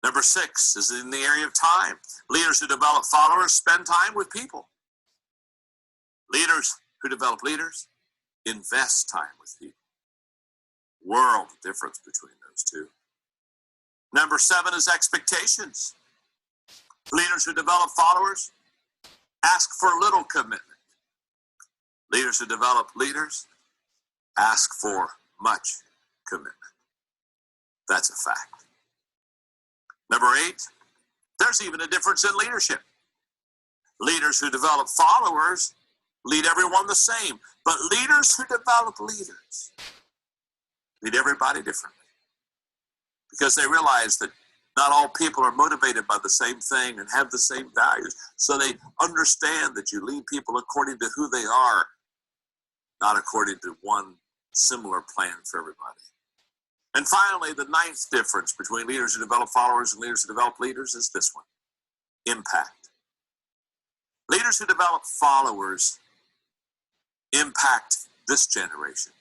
Number 6 is in the area of time. Leaders who develop followers spend time with people. Leaders who develop leaders invest time with people. World difference between those two. Number 7 is expectations. Leaders who develop followers ask for little commitment. Leaders who develop leaders ask for much commitment. That's a fact. Number 8, there's even a difference in leadership. Leaders who develop followers lead everyone the same, but leaders who develop leaders lead everybody differently because they realize that not all people are motivated by the same thing and have the same values. So they understand that you lead people according to who they are, not according to one similar plan for everybody. And finally, the 9th difference between leaders who develop followers and leaders who develop leaders is this one: impact. Leaders who develop followers impact this generation.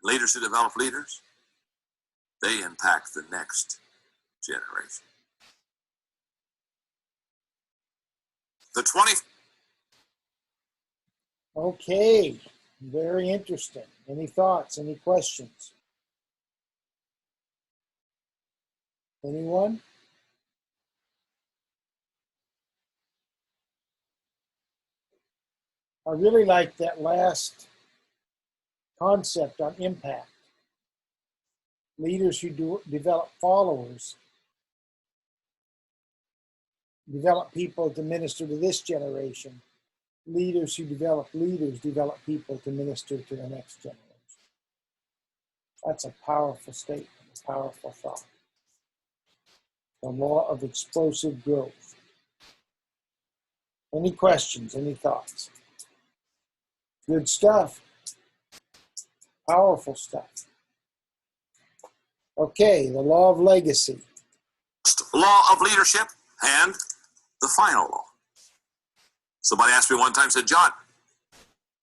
Leaders who develop leaders, they impact the next generation. The 20th. Okay, very interesting. Any thoughts, any questions? Anyone? I really like that last concept on impact. Leaders who develop followers develop people to minister to this generation. Leaders who develop leaders develop people to minister to the next generation. That's a powerful statement, a powerful thought. The law of explosive growth. Any questions, any thoughts? Good stuff. Powerful stuff. Okay, the law of legacy. Law of leadership and the final law. Somebody asked me one time, said, John,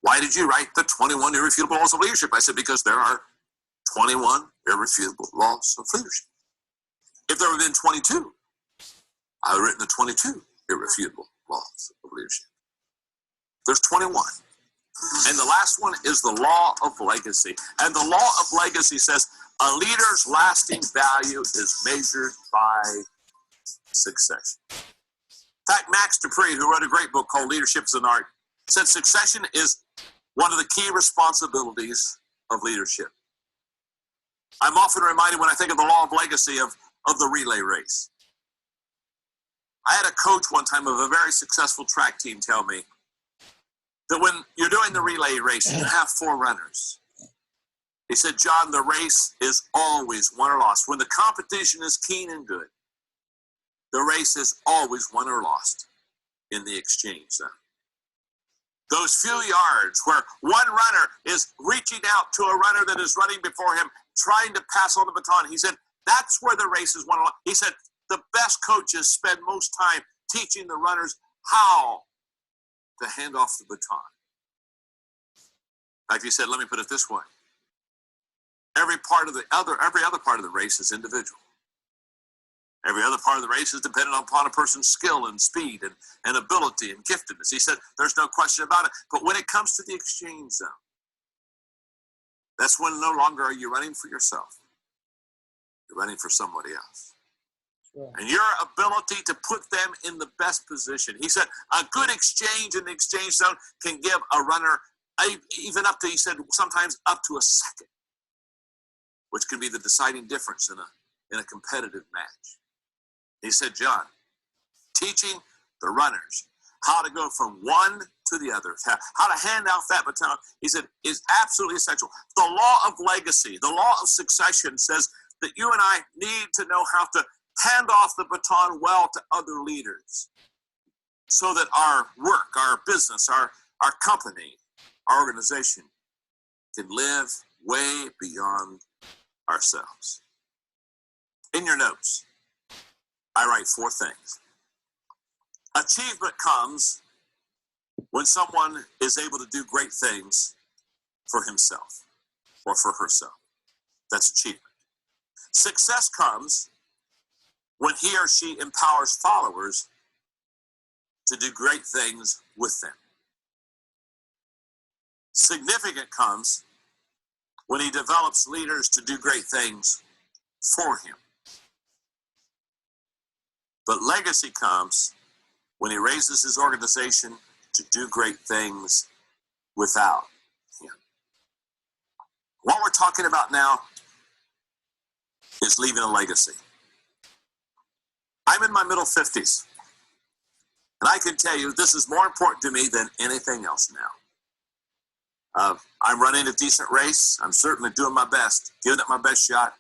why did you write the 21 irrefutable laws of leadership? I said, because there are 21 irrefutable laws of leadership. If there had been 22, I would have written the 22 irrefutable laws of leadership. There's 21. And the last one is the law of legacy. And the law of legacy says a leader's lasting value is measured by succession. In fact, Max Dupree, who wrote a great book called Leadership is an Art, said succession is one of the key responsibilities of leadership. I'm often reminded when I think of the law of legacy of the relay race. I had a coach one time of a very successful track team tell me that when you're doing the relay race, you have 4 runners. He said, John, the race is always won or lost. When the competition is keen and good, the race is always won or lost in the exchange zone. Those few yards where one runner is reaching out to a runner that is running before him, trying to pass on the baton, he said, that's where the race is won or lost. He said, the best coaches spend most time teaching the runners how to hand off the baton. In fact, he said, let me put it this way. Every other part of the race is individual. Every other part of the race is dependent upon a person's skill and speed and ability and giftedness. He said, there's no question about it. But when it comes to the exchange zone, that's when no longer are you running for yourself. You're running for somebody else. Sure. And your ability to put them in the best position. He said, a good exchange in the exchange zone can give a runner even up to, he said, sometimes up to a second, which can be the deciding difference in a competitive match. He said, John, teaching the runners how to go from one to the other, how to hand out that baton, he said, is absolutely essential. The law of legacy, the law of succession says that you and I need to know how to hand off the baton well to other leaders so that our work, our business, our company, our organization can live way beyond ourselves. In your notes, I write 4 things. Achievement comes when someone is able to do great things for himself or for herself. That's achievement. Success comes when he or she empowers followers to do great things with them. Significant comes when he develops leaders to do great things for him. But legacy comes when he raises his organization to do great things without him. What we're talking about now is leaving a legacy. I'm in my middle 50s, and I can tell you this is more important to me than anything else now. I'm running a decent race. I'm certainly doing my best, giving it my best shot,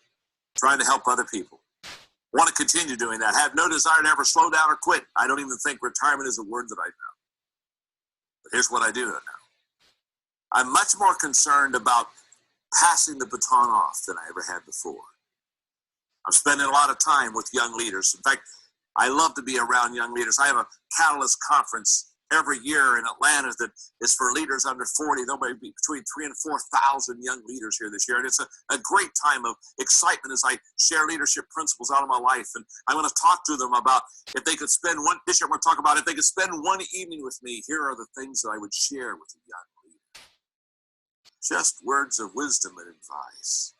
trying to help other people. I want to continue doing that. I have no desire to ever slow down or quit. I don't even think retirement is a word that I know. But here's what I do know. I'm much more concerned about passing the baton off than I ever had before. I'm spending a lot of time with young leaders. In fact, I love to be around young leaders. I have a Catalyst conference every year in Atlanta that is for leaders under 40. There'll be between 3,000 and 4,000 young leaders here this year. And it's a great time of excitement as I share leadership principles out of my life. And I'm going to talk to them about if they could spend this year I'm going to talk about if they could spend one evening with me, here are the things that I would share with a young leader. Just words of wisdom and advice.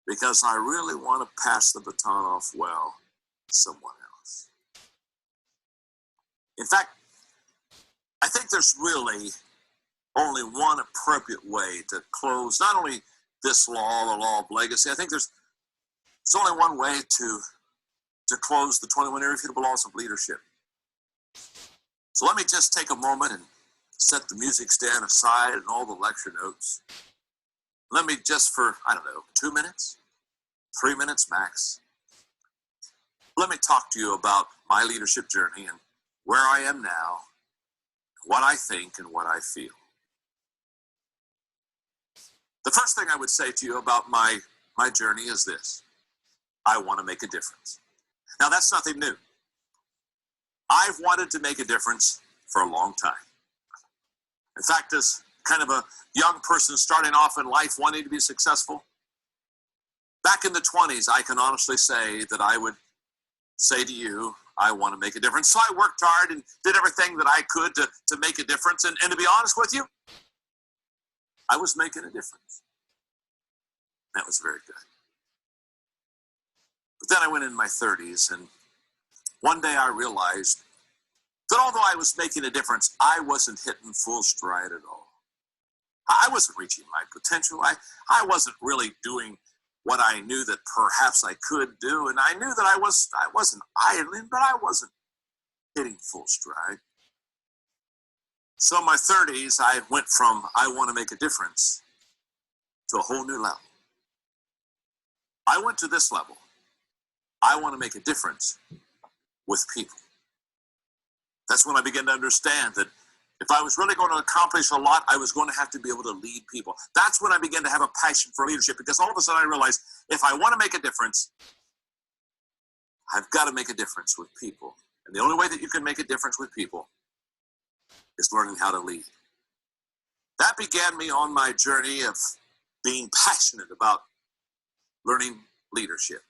Because I really want to pass the baton off well to someone else. In fact, I think there's really only one appropriate way to close not only this law, the law of legacy. I think there's only one way to close the 21 irrefutable laws of leadership. So let me just take a moment and set the music stand aside and all the lecture notes. Let me just for, 2 minutes, 3 minutes max. Let me talk to you about my leadership journey and where I am now, what I think and what I feel. The first thing I would say to you about my my journey is this. I want to make a difference. Now, that's nothing new. I've wanted to make a difference for a long time. In fact, as kind of a young person starting off in life wanting to be successful, back in the 20s, I can honestly say that I would say to you, I want to make a difference. So I worked hard and did everything that I could to make a difference. And to be honest with you, I was making a difference. That was very good. But then I went in my 30s, and one day I realized that although I was making a difference, I wasn't hitting full stride at all. I wasn't reaching my potential. I wasn't really doing what I knew that perhaps I could do, and I knew that I wasn't idling, but I wasn't hitting full stride. So in my 30s, I went from I want to make a difference to a whole new level. I went to this level. I want to make a difference with people. That's when I began to understand that if I was really going to accomplish a lot, I was going to have to be able to lead people. That's when I began to have a passion for leadership, because all of a sudden I realized if I want to make a difference, I've got to make a difference with people. And the only way that you can make a difference with people is learning how to lead. That began me on my journey of being passionate about learning leadership.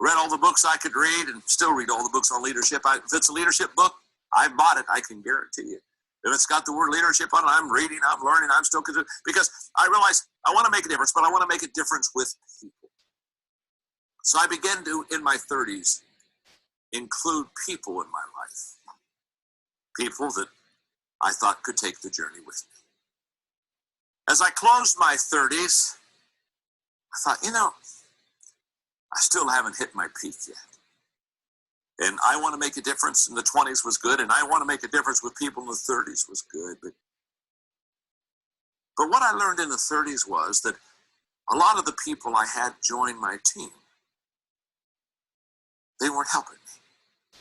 Read all the books I could read and still read all the books on leadership. If it's a leadership book, I bought it, I can guarantee you. If it's got the word leadership on it, I'm reading, I'm learning, I'm still considering, because I realized I want to make a difference, but I want to make a difference with people. So I began to, in my 30s, include people in my life. People that I thought could take the journey with me. As I closed my 30s, I thought, I still haven't hit my peak yet. And I want to make a difference in the 20s was good, and I want to make a difference with people in the 30s was good. But what I learned in the 30s was that a lot of the people I had join my team, they weren't helping me.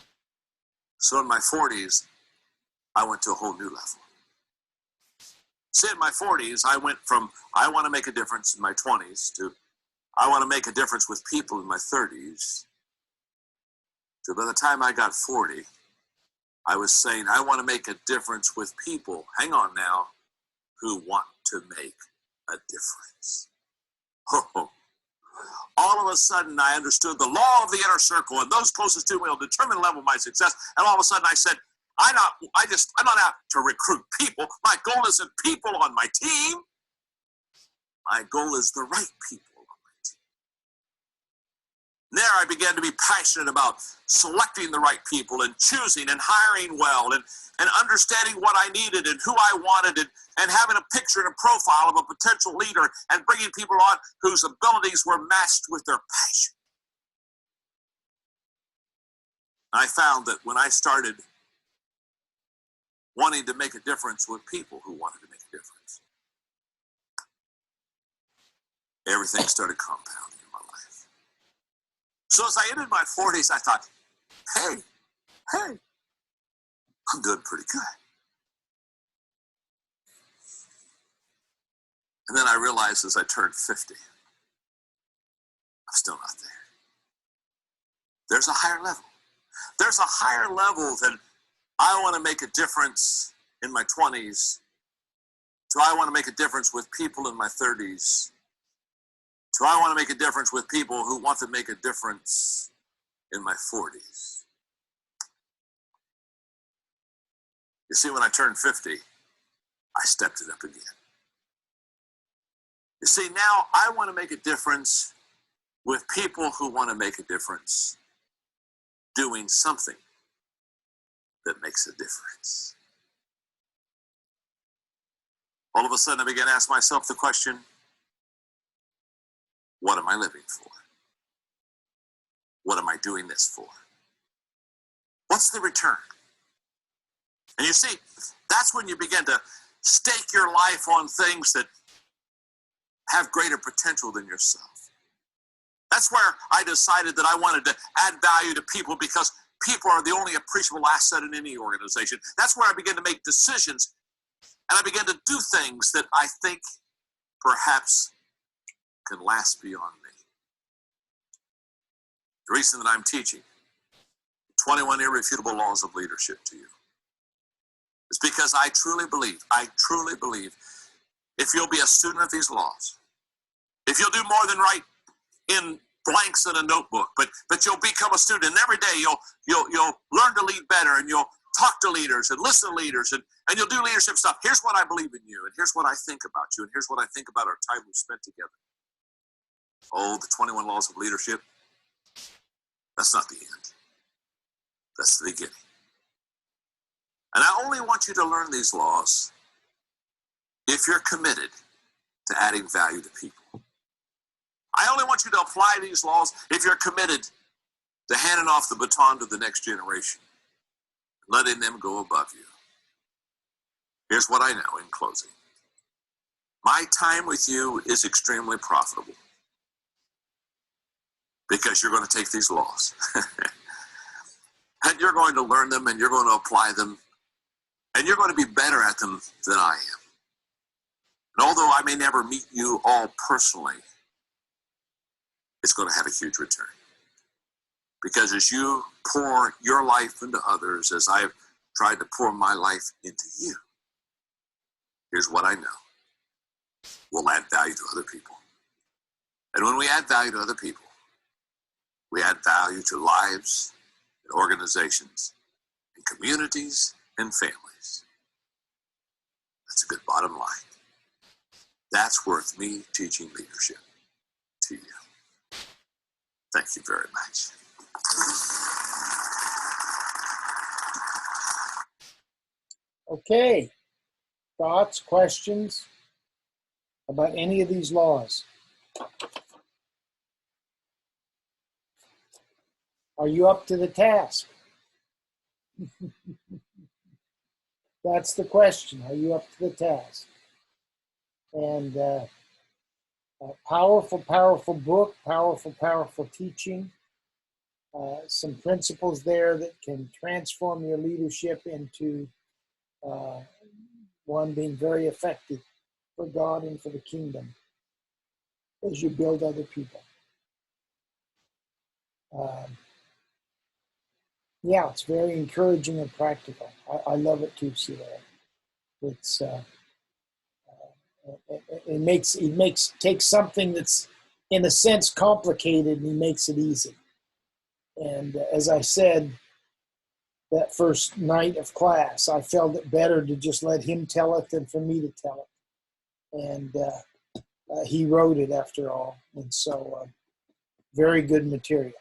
So in my 40s, I went to a whole new level. See, in my 40s, I went from I want to make a difference in my 20s to I want to make a difference with people in my 30s. So by the time I got 40, I was saying, I want to make a difference with people, hang on now, who want to make a difference. Oh. All of a sudden, I understood the law of the inner circle, and those closest to me will determine the level of my success. And all of a sudden, I said, I'm not out to recruit people. My goal isn't people on my team. My goal is the right people. There I began to be passionate about selecting the right people and choosing and hiring well and understanding what I needed and who I wanted and having a picture and a profile of a potential leader and bringing people on whose abilities were matched with their passion. I found that when I started wanting to make a difference with people who wanted to make a difference, everything started compounding. So as I entered my 40s, I thought, hey, I'm doing pretty good. And then I realized as I turned 50, I'm still not there. There's a higher level. There's a higher level than I want to make a difference in my 20s, to I want to make a difference with people in my 30s, so I want to make a difference with people who want to make a difference in my 40s. You see, when I turned 50, I stepped it up again. You see, now I want to make a difference with people who want to make a difference doing something that makes a difference. All of a sudden, I began to ask myself the question, what am I living for? What am I doing this for? What's the return? And you see, that's when you begin to stake your life on things that have greater potential than yourself. That's where I decided that I wanted to add value to people, because people are the only appreciable asset in any organization. That's where I began to make decisions, and I began to do things that I think perhaps can last beyond me. The reason that I'm teaching 21 irrefutable laws of leadership to you is because I truly believe, if you'll be a student of these laws, if you'll do more than write in blanks in a notebook, but you'll become a student, and every day you'll learn to lead better, and you'll talk to leaders and listen to leaders, and you'll do leadership stuff. Here's what I believe in you, and here's what I think about you, and here's what I think about our time we've spent together. Oh, the 21 laws of leadership, that's not the end. That's the beginning. And I only want you to learn these laws if you're committed to adding value to people. I only want you to apply these laws if you're committed to handing off the baton to the next generation, letting them go above you. Here's what I know in closing. My time with you is extremely profitable because you're going to take these laws and you're going to learn them, and you're going to apply them, and you're going to be better at them than I am. And although I may never meet you all personally, it's going to have a huge return. Because as you pour your life into others, as I've tried to pour my life into you, here's what I know. We'll add value to other people. And when we add value to other people, we add value to lives and organizations and communities and families. That's a good bottom line. That's worth me teaching leadership to you. Thank you very much. Okay. Thoughts, questions about any of these laws? Are you up to the task? That's the question. Are you up to the task? And a powerful, powerful book, powerful teaching. Some principles there that can transform your leadership into one being very effective for God and for the kingdom as you build other people. Yeah, it's very encouraging and practical. I love it too, Sierra. It's it takes something that's in a sense complicated, and he makes it easy. And as I said, that first night of class, I felt it better to just let him tell it than for me to tell it. And he wrote it after all. And so very good material.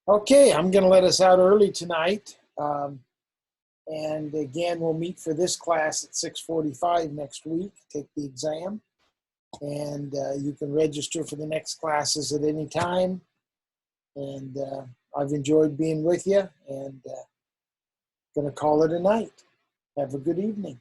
Okay, I'm going to let us out early tonight. And again, we'll meet for this class at 6:45 next week, take the exam. And you can register for the next classes at any time. And I've enjoyed being with you, and going to call it a night. Have a good evening.